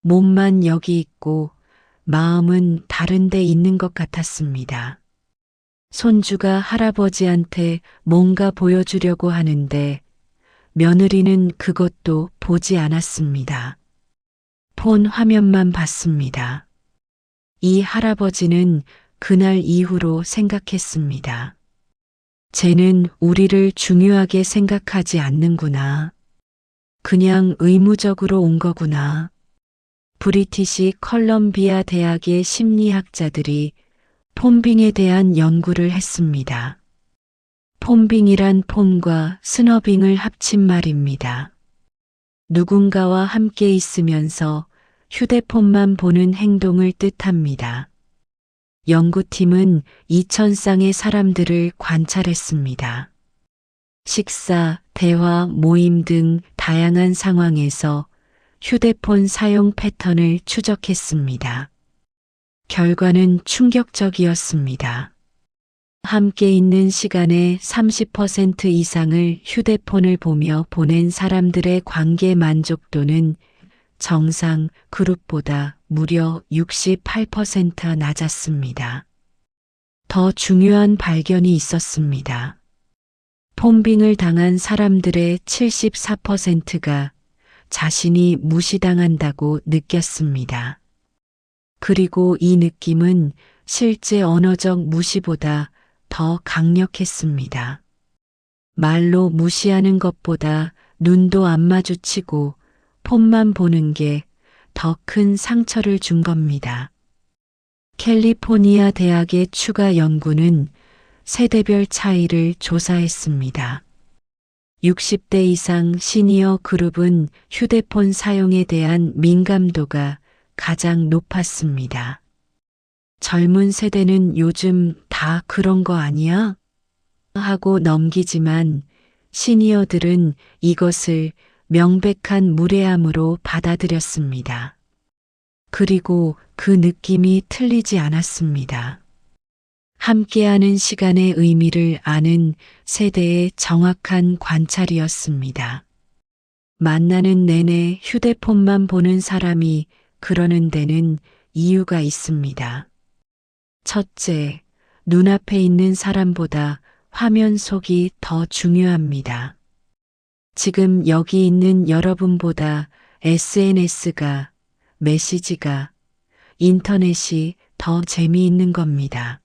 몸만 여기 있고 마음은 다른 데 있는 것 같았습니다. 손주가 할아버지한테 뭔가 보여주려고 하는데 며느리는 그것도 보지 않았습니다. 폰 화면만 봤습니다. 이 할아버지는 그날 이후로 생각했습니다. 쟤는 우리를 중요하게 생각하지 않는구나. 그냥 의무적으로 온 거구나. 브리티시 컬럼비아 대학의 심리학자들이 폰빙에 대한 연구를 했습니다. 폰빙이란 폰과 스너빙을 합친 말입니다. 누군가와 함께 있으면서 휴대폰만 보는 행동을 뜻합니다. 연구팀은 2,000쌍의 사람들을 관찰했습니다. 식사, 대화, 모임 등 다양한 상황에서 휴대폰 사용 패턴을 추적했습니다. 결과는 충격적이었습니다. 함께 있는 시간의 30% 이상을 휴대폰을 보며 보낸 사람들의 관계 만족도는 정상 그룹보다 무려 68% 낮았습니다. 더 중요한 발견이 있었습니다. 폰빙을 당한 사람들의 74%가 자신이 무시당한다고 느꼈습니다. 그리고 이 느낌은 실제 언어적 무시보다 더 강력했습니다. 말로 무시하는 것보다 눈도 안 마주치고 폰만 보는 게 더 큰 상처를 준 겁니다. 캘리포니아 대학의 추가 연구는 세대별 차이를 조사했습니다. 60대 이상 시니어 그룹은 휴대폰 사용에 대한 민감도가 가장 높았습니다. 젊은 세대는 요즘 다 그런 거 아니야? 하고 넘기지만 시니어들은 이것을 명백한 무례함으로 받아들였습니다. 그리고 그 느낌이 틀리지 않았습니다. 함께하는 시간의 의미를 아는 세대의 정확한 관찰이었습니다. 만나는 내내 휴대폰만 보는 사람이 그러는 데는 이유가 있습니다. 첫째, 눈앞에 있는 사람보다 화면 속이 더 중요합니다. 지금 여기 있는 여러분보다 SNS가, 메시지가, 인터넷이 더 재미있는 겁니다.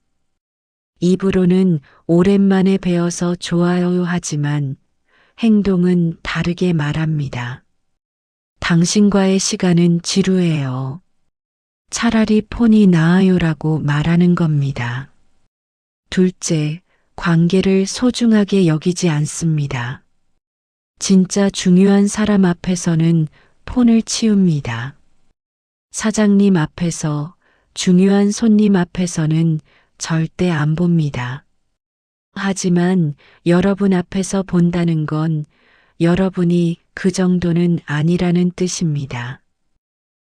입으로는 오랜만에 배워서 좋아요 하지만 행동은 다르게 말합니다. 당신과의 시간은 지루해요. 차라리 폰이 나아요라고 말하는 겁니다. 둘째, 관계를 소중하게 여기지 않습니다. 진짜 중요한 사람 앞에서는 폰을 치웁니다. 사장님 앞에서, 중요한 손님 앞에서는 절대 안 봅니다. 하지만 여러분 앞에서 본다는 건 여러분이 그 정도는 아니라는 뜻입니다.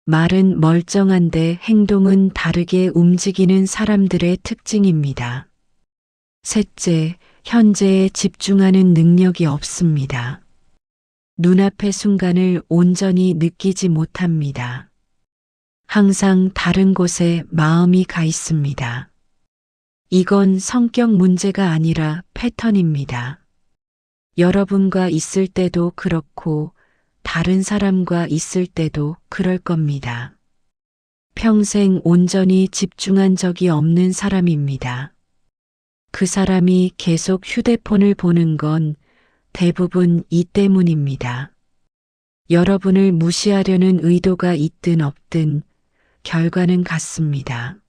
말은 멀쩡한데 행동은 다르게 움직이는 사람들의 특징입니다. 셋째, 현재에 집중하는 능력이 없습니다. 눈앞의 순간을 온전히 느끼지 못합니다. 항상 다른 곳에 마음이 가 있습니다. 이건 성격 문제가 아니라 패턴입니다. 여러분과 있을 때도 그렇고 다른 사람과 있을 때도 그럴 겁니다. 평생 온전히 집중한 적이 없는 사람입니다. 그 사람이 계속 휴대폰을 보는 건 대부분 이 때문입니다. 여러분을 무시하려는 의도가 있든 없든 결과는 같습니다.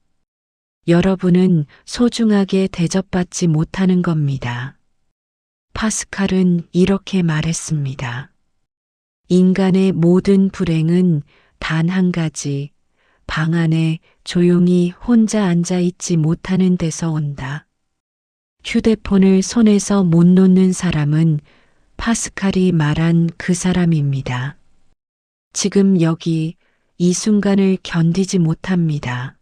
여러분은 소중하게 대접받지 못하는 겁니다. 파스칼은 이렇게 말했습니다. 인간의 모든 불행은 단 한 가지, 방 안에 조용히 혼자 앉아 있지 못하는 데서 온다. 휴대폰을 손에서 못 놓는 사람은 파스칼이 말한 그 사람입니다. 지금 여기 이 순간을 견디지 못합니다.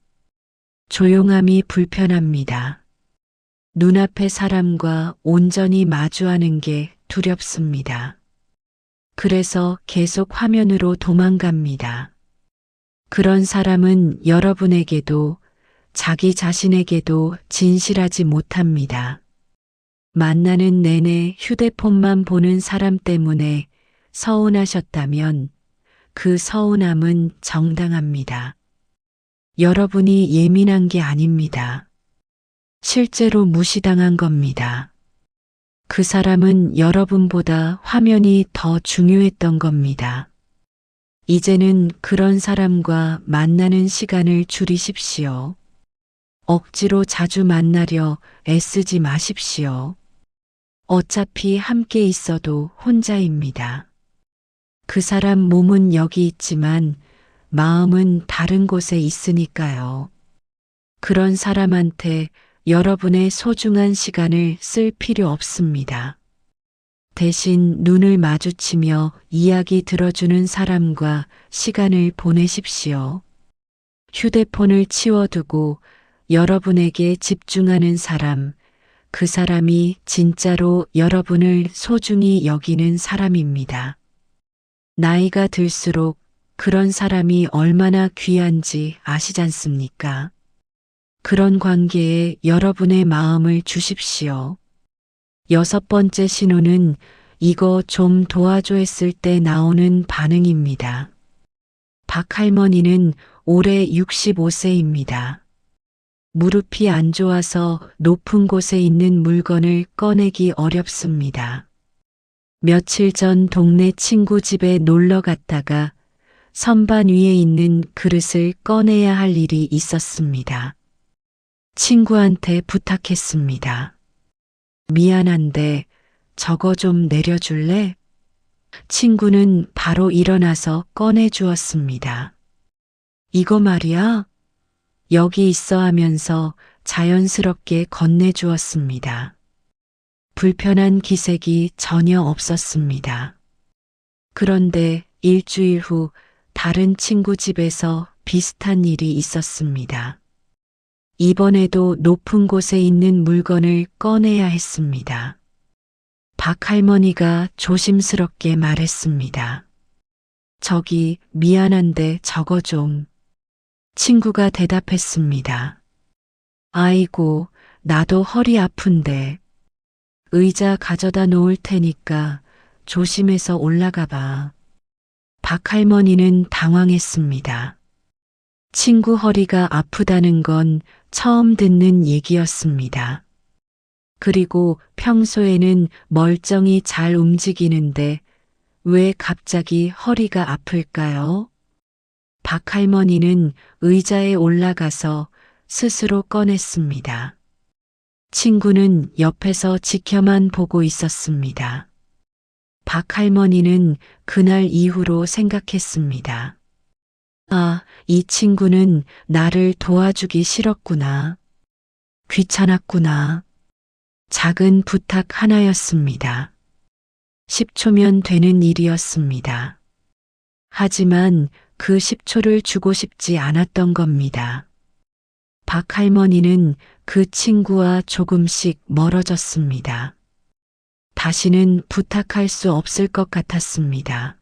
조용함이 불편합니다. 눈앞의 사람과 온전히 마주하는 게 두렵습니다. 그래서 계속 화면으로 도망갑니다. 그런 사람은 여러분에게도 자기 자신에게도 진실하지 못합니다. 만나는 내내 휴대폰만 보는 사람 때문에 서운하셨다면 그 서운함은 정당합니다. 여러분이 예민한 게 아닙니다. 실제로 무시당한 겁니다. 그 사람은 여러분보다 화면이 더 중요했던 겁니다. 이제는 그런 사람과 만나는 시간을 줄이십시오. 억지로 자주 만나려 애쓰지 마십시오. 어차피 함께 있어도 혼자입니다. 그 사람 몸은 여기 있지만 마음은 다른 곳에 있으니까요. 그런 사람한테 여러분의 소중한 시간을 쓸 필요 없습니다. 대신 눈을 마주치며 이야기 들어주는 사람과 시간을 보내십시오. 휴대폰을 치워두고 여러분에게 집중하는 사람, 그 사람이 진짜로 여러분을 소중히 여기는 사람입니다. 나이가 들수록 그런 사람이 얼마나 귀한지 아시지 않습니까? 그런 관계에 여러분의 마음을 주십시오. 6번째 신호는 이거 좀 도와줘 했을 때 나오는 반응입니다. 박 할머니는 올해 65세입니다. 무릎이 안 좋아서 높은 곳에 있는 물건을 꺼내기 어렵습니다. 며칠 전 동네 친구 집에 놀러 갔다가 선반 위에 있는 그릇을 꺼내야 할 일이 있었습니다. 친구한테 부탁했습니다. 미안한데 저거 좀 내려줄래? 친구는 바로 일어나서 꺼내 주었습니다. 이거 말이야? 여기 있어 하면서 자연스럽게 건네주었습니다. 불편한 기색이 전혀 없었습니다. 그런데 일주일 후 다른 친구 집에서 비슷한 일이 있었습니다. 이번에도 높은 곳에 있는 물건을 꺼내야 했습니다. 박 할머니가 조심스럽게 말했습니다. 저기 미안한데 저거 좀. 친구가 대답했습니다. 아이고, 나도 허리 아픈데. 의자 가져다 놓을 테니까 조심해서 올라가 봐. 박 할머니는 당황했습니다. 친구 허리가 아프다는 건 처음 듣는 얘기였습니다. 그리고 평소에는 멀쩡히 잘 움직이는데 왜 갑자기 허리가 아플까요? 박 할머니는 의자에 올라가서 스스로 꺼냈습니다. 친구는 옆에서 지켜만 보고 있었습니다. 박 할머니는 그날 이후로 생각했습니다. 아, 이 친구는 나를 도와주기 싫었구나. 귀찮았구나. 작은 부탁 하나였습니다. 10초면 되는 일이었습니다. 하지만 그 10초를 주고 싶지 않았던 겁니다. 박 할머니는 그 친구와 조금씩 멀어졌습니다. 다시는 부탁할 수 없을 것 같았습니다.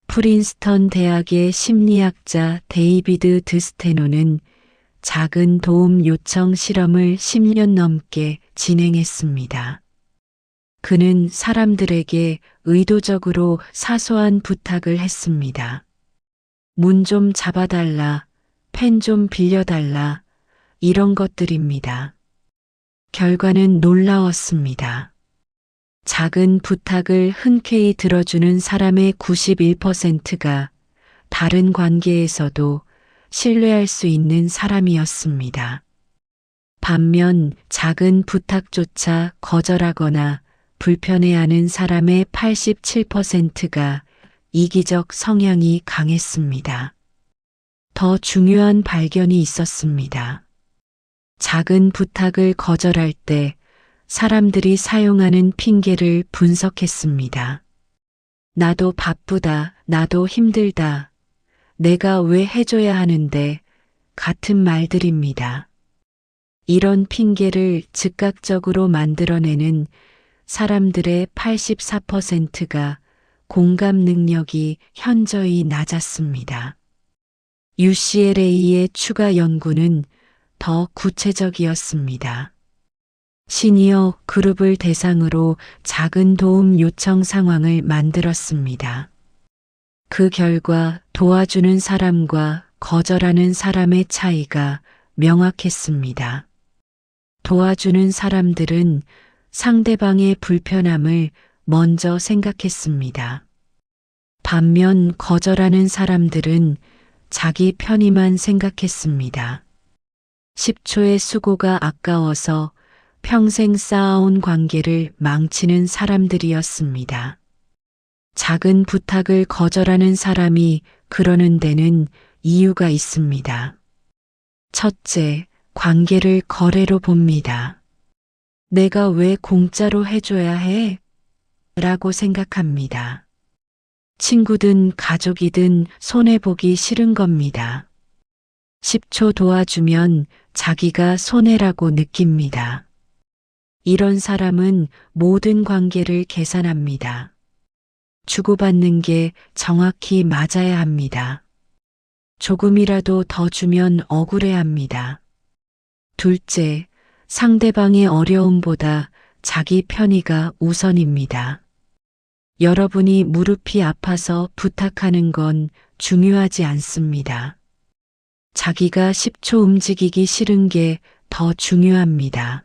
프린스턴 대학의 심리학자 데이비드 드스테노는 작은 도움 요청 실험을 10년 넘게 진행했습니다. 그는 사람들에게 의도적으로 사소한 부탁을 했습니다. 문 좀 잡아달라, 펜 좀 빌려달라, 이런 것들입니다. 결과는 놀라웠습니다. 작은 부탁을 흔쾌히 들어주는 사람의 91%가 다른 관계에서도 신뢰할 수 있는 사람이었습니다. 반면 작은 부탁조차 거절하거나 불편해하는 사람의 87%가 이기적 성향이 강했습니다. 더 중요한 발견이 있었습니다. 작은 부탁을 거절할 때 사람들이 사용하는 핑계를 분석했습니다. 나도 바쁘다, 나도 힘들다, 내가 왜 해줘야 하는데 같은 말들입니다. 이런 핑계를 즉각적으로 만들어내는 사람들의 84%가 공감 능력이 현저히 낮았습니다. UCLA의 추가 연구는 더 구체적이었습니다. 시니어 그룹을 대상으로 작은 도움 요청 상황을 만들었습니다. 그 결과 도와주는 사람과 거절하는 사람의 차이가 명확했습니다. 도와주는 사람들은 상대방의 불편함을 먼저 생각했습니다. 반면 거절하는 사람들은 자기 편의만 생각했습니다. 10초의 수고가 아까워서 평생 쌓아온 관계를 망치는 사람들이었습니다. 작은 부탁을 거절하는 사람이 그러는 데는 이유가 있습니다. 첫째, 관계를 거래로 봅니다. 내가 왜 공짜로 해줘야 해? 라고 생각합니다. 친구든 가족이든 손해보기 싫은 겁니다. 10초 도와주면 자기가 손해라고 느낍니다. 이런 사람은 모든 관계를 계산합니다. 주고받는 게 정확히 맞아야 합니다. 조금이라도 더 주면 억울해합니다. 둘째, 상대방의 어려움보다 자기 편의가 우선입니다. 여러분이 무릎이 아파서 부탁하는 건 중요하지 않습니다. 자기가 10초 움직이기 싫은 게 더 중요합니다.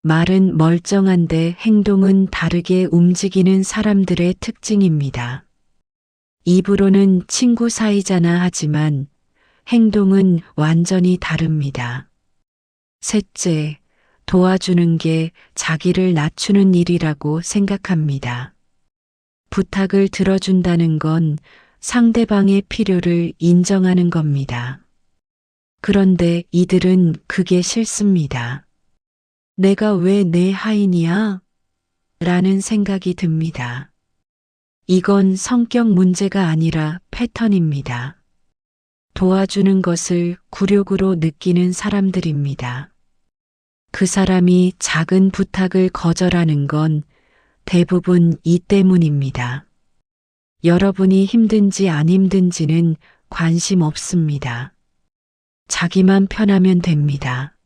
말은 멀쩡한데 행동은 다르게 움직이는 사람들의 특징입니다. 입으로는 친구 사이잖아 하지만 행동은 완전히 다릅니다. 셋째, 도와주는 게 자기를 낮추는 일이라고 생각합니다. 부탁을 들어준다는 건 상대방의 필요를 인정하는 겁니다. 그런데 이들은 그게 싫습니다. 내가 왜 내 하인이야? 라는 생각이 듭니다. 이건 성격 문제가 아니라 패턴입니다. 도와주는 것을 굴욕으로 느끼는 사람들입니다. 그 사람이 작은 부탁을 거절하는 건 대부분 이 때문입니다. 여러분이 힘든지 안 힘든지는 관심 없습니다. 자기만 편하면 됩니다.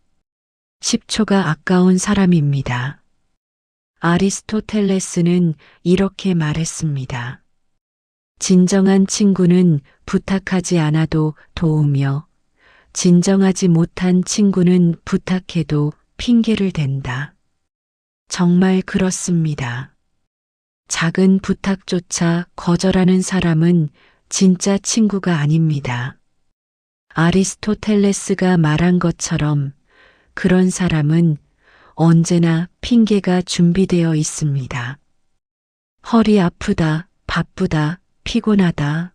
10초가 아까운 사람입니다. 아리스토텔레스는 이렇게 말했습니다. 진정한 친구는 부탁하지 않아도 도우며 진정하지 못한 친구는 부탁해도 핑계를 댄다. 정말 그렇습니다. 작은 부탁조차 거절하는 사람은 진짜 친구가 아닙니다. 아리스토텔레스가 말한 것처럼 그런 사람은 언제나 핑계가 준비되어 있습니다. 허리 아프다, 바쁘다, 피곤하다.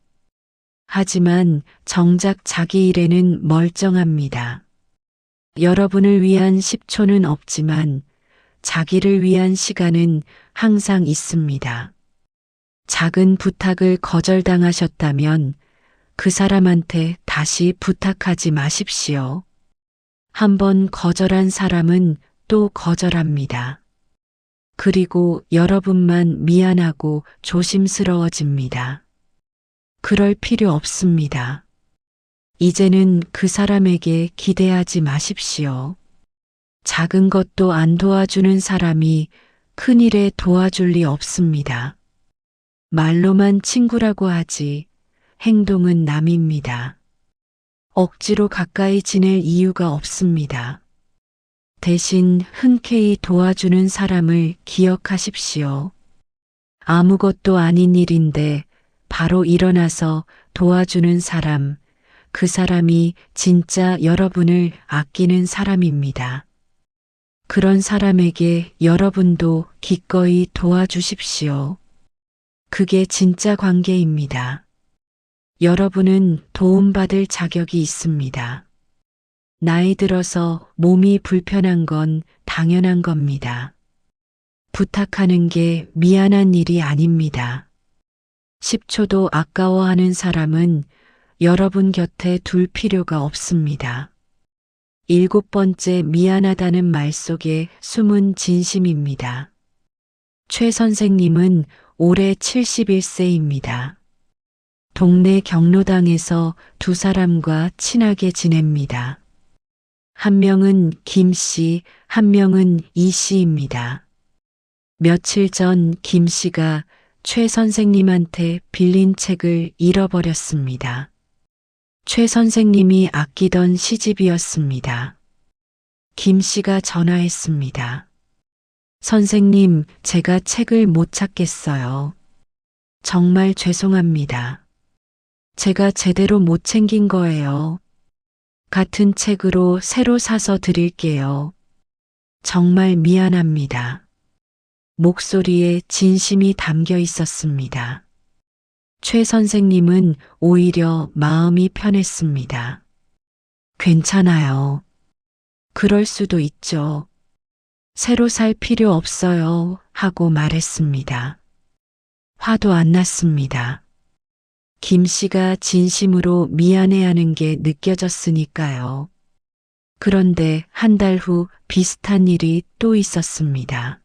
하지만 정작 자기 일에는 멀쩡합니다. 여러분을 위한 10초는 없지만 자기를 위한 시간은 항상 있습니다. 작은 부탁을 거절당하셨다면 그 사람한테 다시 부탁하지 마십시오. 한번 거절한 사람은 또 거절합니다. 그리고 여러분만 미안하고 조심스러워집니다. 그럴 필요 없습니다. 이제는 그 사람에게 기대하지 마십시오. 작은 것도 안 도와주는 사람이 큰 일에 도와줄 리 없습니다. 말로만 친구라고 하지 행동은 남입니다. 억지로 가까이 지낼 이유가 없습니다. 대신 흔쾌히 도와주는 사람을 기억하십시오. 아무것도 아닌 일인데 바로 일어나서 도와주는 사람, 그 사람이 진짜 여러분을 아끼는 사람입니다. 그런 사람에게 여러분도 기꺼이 도와주십시오. 그게 진짜 관계입니다. 여러분은 도움받을 자격이 있습니다. 나이 들어서 몸이 불편한 건 당연한 겁니다. 부탁하는 게 미안한 일이 아닙니다. 10초도 아까워하는 사람은 여러분 곁에 둘 필요가 없습니다. 7번째 미안하다는 말 속에 숨은 진심입니다. 최 선생님은 올해 71세입니다. 동네 경로당에서 두 사람과 친하게 지냅니다. 한 명은 김 씨, 한 명은 이 씨입니다. 며칠 전 김 씨가 최 선생님한테 빌린 책을 잃어버렸습니다. 최 선생님이 아끼던 시집이었습니다. 김 씨가 전화했습니다. 선생님, 제가 책을 못 찾겠어요. 정말 죄송합니다. 제가 제대로 못 챙긴 거예요. 같은 책으로 새로 사서 드릴게요. 정말 미안합니다. 목소리에 진심이 담겨 있었습니다. 최 선생님은 오히려 마음이 편했습니다. 괜찮아요. 그럴 수도 있죠. 새로 살 필요 없어요. 하고 말했습니다. 화도 안 났습니다. 김 씨가 진심으로 미안해하는 게 느껴졌으니까요. 그런데 한 달 후 비슷한 일이 또 있었습니다.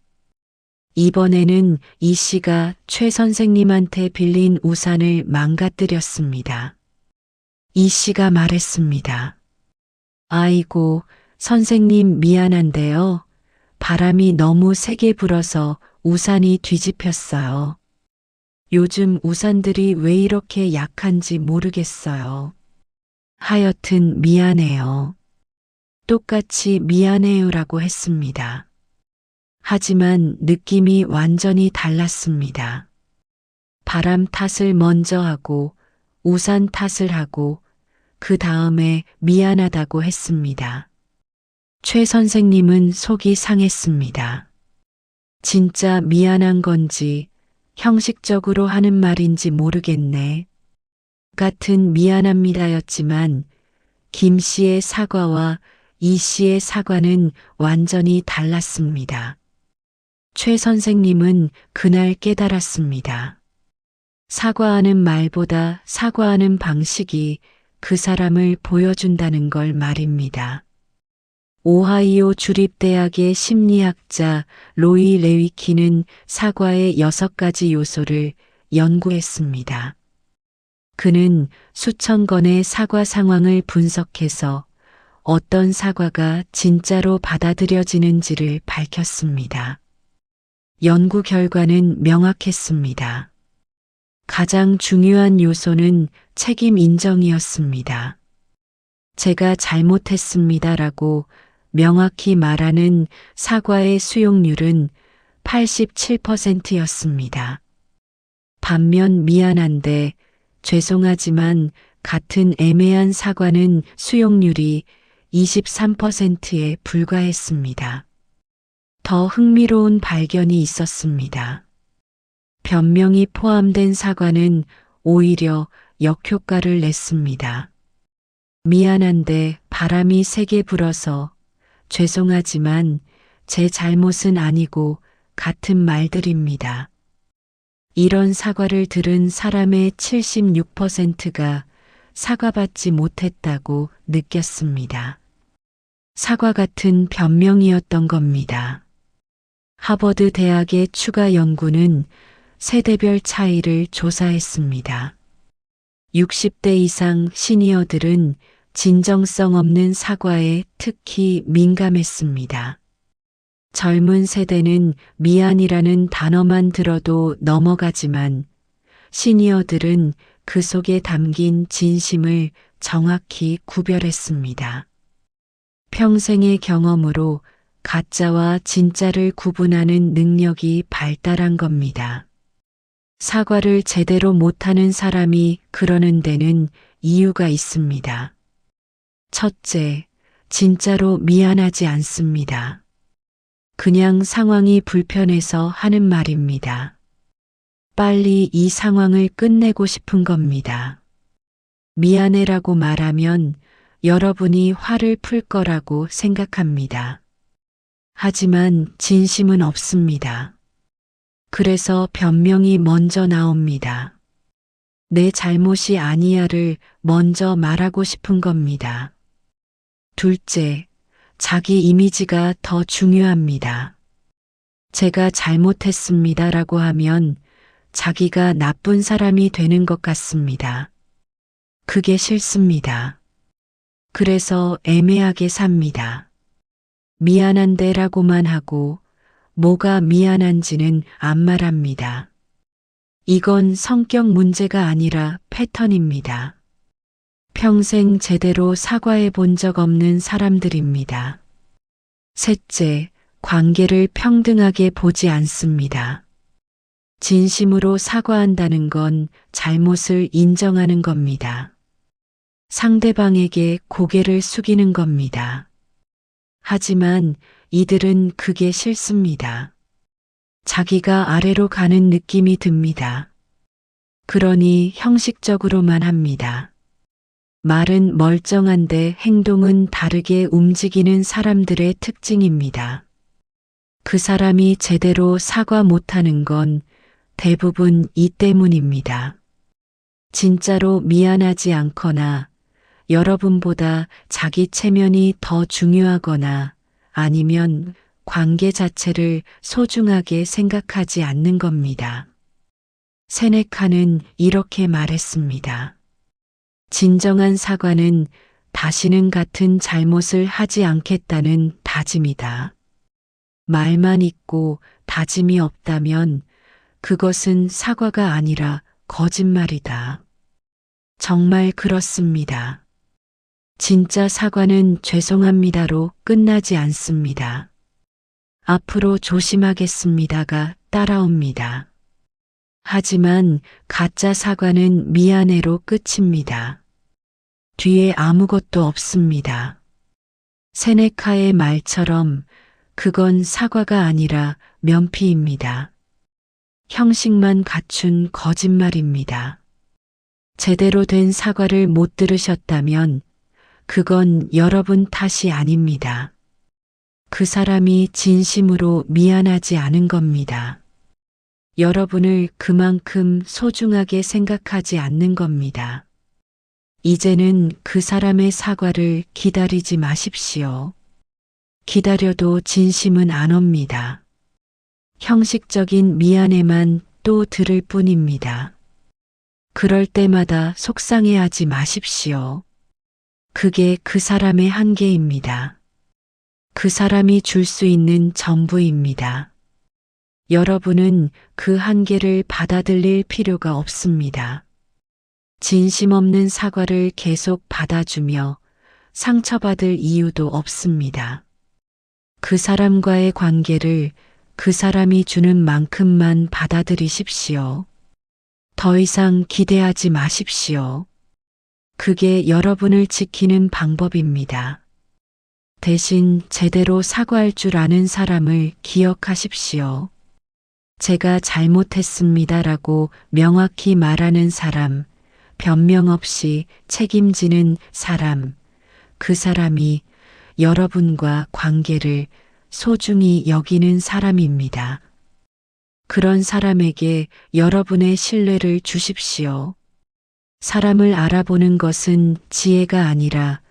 이번에는 이 씨가 최 선생님한테 빌린 우산을 망가뜨렸습니다. 이 씨가 말했습니다. 아이고, 선생님 미안한데요. 바람이 너무 세게 불어서 우산이 뒤집혔어요. 요즘 우산들이 왜 이렇게 약한지 모르겠어요. 하여튼 미안해요. 똑같이 미안해요라고 했습니다. 하지만 느낌이 완전히 달랐습니다. 바람 탓을 먼저 하고 우산 탓을 하고 그 다음에 미안하다고 했습니다. 최 선생님은 속이 상했습니다. 진짜 미안한 건지 형식적으로 하는 말인지 모르겠네. 같은 미안합니다였지만 김 씨의 사과와 이 씨의 사과는 완전히 달랐습니다. 최 선생님은 그날 깨달았습니다. 사과하는 말보다 사과하는 방식이 그 사람을 보여준다는 걸 말입니다. 오하이오 주립대학의 심리학자 로이 레위키는 사과의 6가지 요소를 연구했습니다. 그는 수천 건의 사과 상황을 분석해서 어떤 사과가 진짜로 받아들여지는지를 밝혔습니다. 연구 결과는 명확했습니다. 가장 중요한 요소는 책임 인정이었습니다. 제가 잘못했습니다라고 명확히 말하는 사과의 수용률은 87%였습니다. 반면 미안한데, 죄송하지만 같은 애매한 사과는 수용률이 23%에 불과했습니다. 더 흥미로운 발견이 있었습니다. 변명이 포함된 사과는 오히려 역효과를 냈습니다. 미안한데 바람이 세게 불어서 죄송하지만 제 잘못은 아니고 같은 말들입니다. 이런 사과를 들은 사람의 76%가 사과받지 못했다고 느꼈습니다. 사과 같은 변명이었던 겁니다. 하버드 대학의 추가 연구는 세대별 차이를 조사했습니다. 60대 이상 시니어들은 진정성 없는 사과에 특히 민감했습니다. 젊은 세대는 미안이라는 단어만 들어도 넘어가지만 시니어들은 그 속에 담긴 진심을 정확히 구별했습니다. 평생의 경험으로 가짜와 진짜를 구분하는 능력이 발달한 겁니다. 사과를 제대로 못하는 사람이 그러는 데는 이유가 있습니다. 첫째, 진짜로 미안하지 않습니다. 그냥 상황이 불편해서 하는 말입니다. 빨리 이 상황을 끝내고 싶은 겁니다. 미안해라고 말하면 여러분이 화를 풀 거라고 생각합니다. 하지만 진심은 없습니다. 그래서 변명이 먼저 나옵니다. 내 잘못이 아니야를 먼저 말하고 싶은 겁니다. 둘째, 자기 이미지가 더 중요합니다. 제가 잘못했습니다라고 하면 자기가 나쁜 사람이 되는 것 같습니다. 그게 싫습니다. 그래서 애매하게 삽니다. 미안한데라고만 하고 뭐가 미안한지는 안 말합니다. 이건 성격 문제가 아니라 패턴입니다. 평생 제대로 사과해 본 적 없는 사람들입니다. 셋째, 관계를 평등하게 보지 않습니다. 진심으로 사과한다는 건 잘못을 인정하는 겁니다. 상대방에게 고개를 숙이는 겁니다. 하지만 이들은 그게 싫습니다. 자기가 아래로 가는 느낌이 듭니다. 그러니 형식적으로만 합니다. 말은 멀쩡한데 행동은 다르게 움직이는 사람들의 특징입니다. 그 사람이 제대로 사과 못하는 건 대부분 이 때문입니다. 진짜로 미안하지 않거나 여러분보다 자기 체면이 더 중요하거나 아니면 관계 자체를 소중하게 생각하지 않는 겁니다. 세네카는 이렇게 말했습니다. 진정한 사과는 다시는 같은 잘못을 하지 않겠다는 다짐이다. 말만 있고 다짐이 없다면 그것은 사과가 아니라 거짓말이다. 정말 그렇습니다. 진짜 사과는 죄송합니다로 끝나지 않습니다. 앞으로 조심하겠습니다가 따라옵니다. 하지만 가짜 사과는 미안해로 끝입니다. 뒤에 아무것도 없습니다. 세네카의 말처럼 그건 사과가 아니라 면피입니다. 형식만 갖춘 거짓말입니다. 제대로 된 사과를 못 들으셨다면 그건 여러분 탓이 아닙니다. 그 사람이 진심으로 미안하지 않은 겁니다. 여러분을 그만큼 소중하게 생각하지 않는 겁니다. 이제는 그 사람의 사과를 기다리지 마십시오. 기다려도 진심은 안 옵니다. 형식적인 미안해만 또 들을 뿐입니다. 그럴 때마다 속상해하지 마십시오. 그게 그 사람의 한계입니다. 그 사람이 줄 수 있는 전부입니다. 여러분은 그 한계를 받아들일 필요가 없습니다. 진심 없는 사과를 계속 받아주며 상처받을 이유도 없습니다. 그 사람과의 관계를 그 사람이 주는 만큼만 받아들이십시오. 더 이상 기대하지 마십시오. 그게 여러분을 지키는 방법입니다. 대신 제대로 사과할 줄 아는 사람을 기억하십시오. 제가 잘못했습니다라고 명확히 말하는 사람, 변명 없이 책임지는 사람, 그 사람이 여러분과 관계를 소중히 여기는 사람입니다. 그런 사람에게 여러분의 신뢰를 주십시오. 사람을 알아보는 것은 지혜가 아니라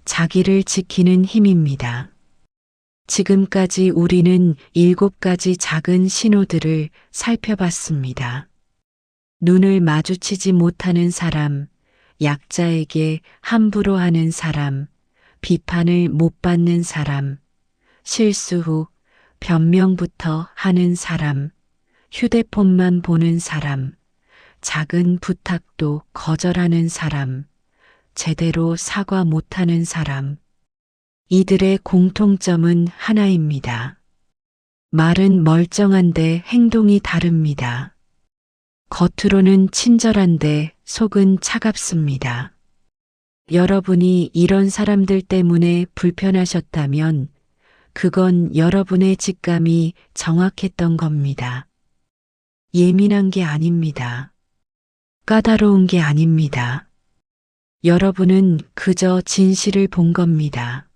자기를 지키는 힘입니다. 지금까지 우리는 7가지 작은 신호들을 살펴봤습니다. 눈을 마주치지 못하는 사람, 약자에게 함부로 하는 사람, 비판을 못 받는 사람, 실수 후 변명부터 하는 사람, 휴대폰만 보는 사람, 작은 부탁도 거절하는 사람, 제대로 사과 못하는 사람. 이들의 공통점은 하나입니다. 말은 멀쩡한데 행동이 다릅니다. 겉으로는 친절한데 속은 차갑습니다. 여러분이 이런 사람들 때문에 불편하셨다면 그건 여러분의 직감이 정확했던 겁니다. 예민한 게 아닙니다. 까다로운 게 아닙니다. 여러분은 그저 진실을 본 겁니다.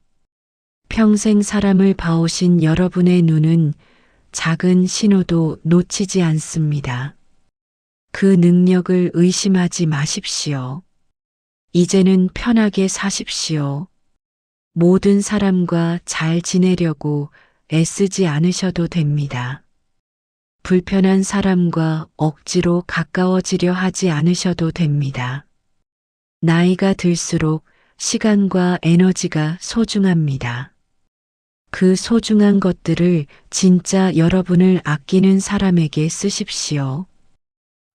평생 사람을 봐오신 여러분의 눈은 작은 신호도 놓치지 않습니다. 그 능력을 의심하지 마십시오. 이제는 편하게 사십시오. 모든 사람과 잘 지내려고 애쓰지 않으셔도 됩니다. 불편한 사람과 억지로 가까워지려 하지 않으셔도 됩니다. 나이가 들수록 시간과 에너지가 소중합니다. 그 소중한 것들을 진짜 여러분을 아끼는 사람에게 쓰십시오.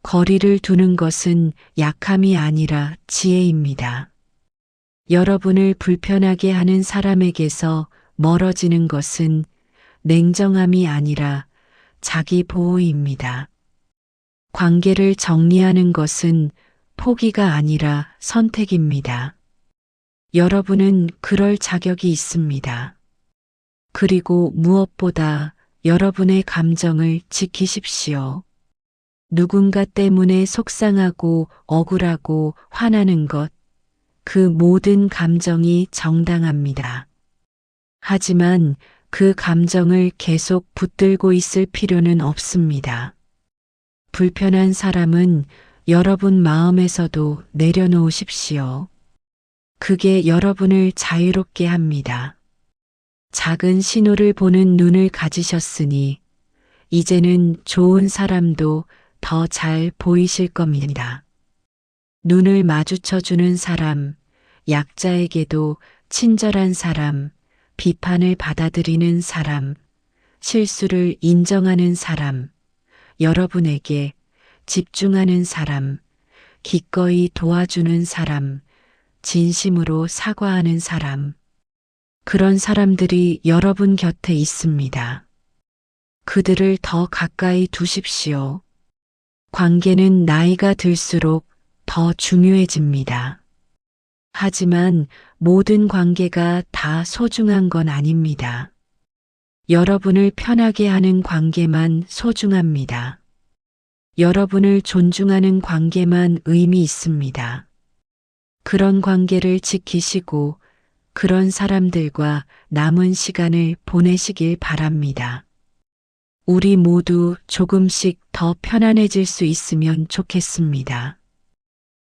거리를 두는 것은 약함이 아니라 지혜입니다. 여러분을 불편하게 하는 사람에게서 멀어지는 것은 냉정함이 아니라 자기 보호입니다. 관계를 정리하는 것은 포기가 아니라 선택입니다. 여러분은 그럴 자격이 있습니다. 그리고 무엇보다 여러분의 감정을 지키십시오. 누군가 때문에 속상하고 억울하고 화나는 것, 그 모든 감정이 정당합니다. 하지만 그 감정을 계속 붙들고 있을 필요는 없습니다. 불편한 사람은 여러분 마음에서도 내려놓으십시오. 그게 여러분을 자유롭게 합니다. 작은 신호를 보는 눈을 가지셨으니 이제는 좋은 사람도 더 잘 보이실 겁니다. 눈을 마주쳐주는 사람, 약자에게도 친절한 사람, 비판을 받아들이는 사람, 실수를 인정하는 사람, 여러분에게 집중하는 사람, 기꺼이 도와주는 사람, 진심으로 사과하는 사람. 그런 사람들이 여러분 곁에 있습니다. 그들을 더 가까이 두십시오. 관계는 나이가 들수록 더 중요해집니다. 하지만 모든 관계가 다 소중한 건 아닙니다. 여러분을 편하게 하는 관계만 소중합니다. 여러분을 존중하는 관계만 의미 있습니다. 그런 관계를 지키시고 그런 사람들과 남은 시간을 보내시길 바랍니다. 우리 모두 조금씩 더 편안해질 수 있으면 좋겠습니다.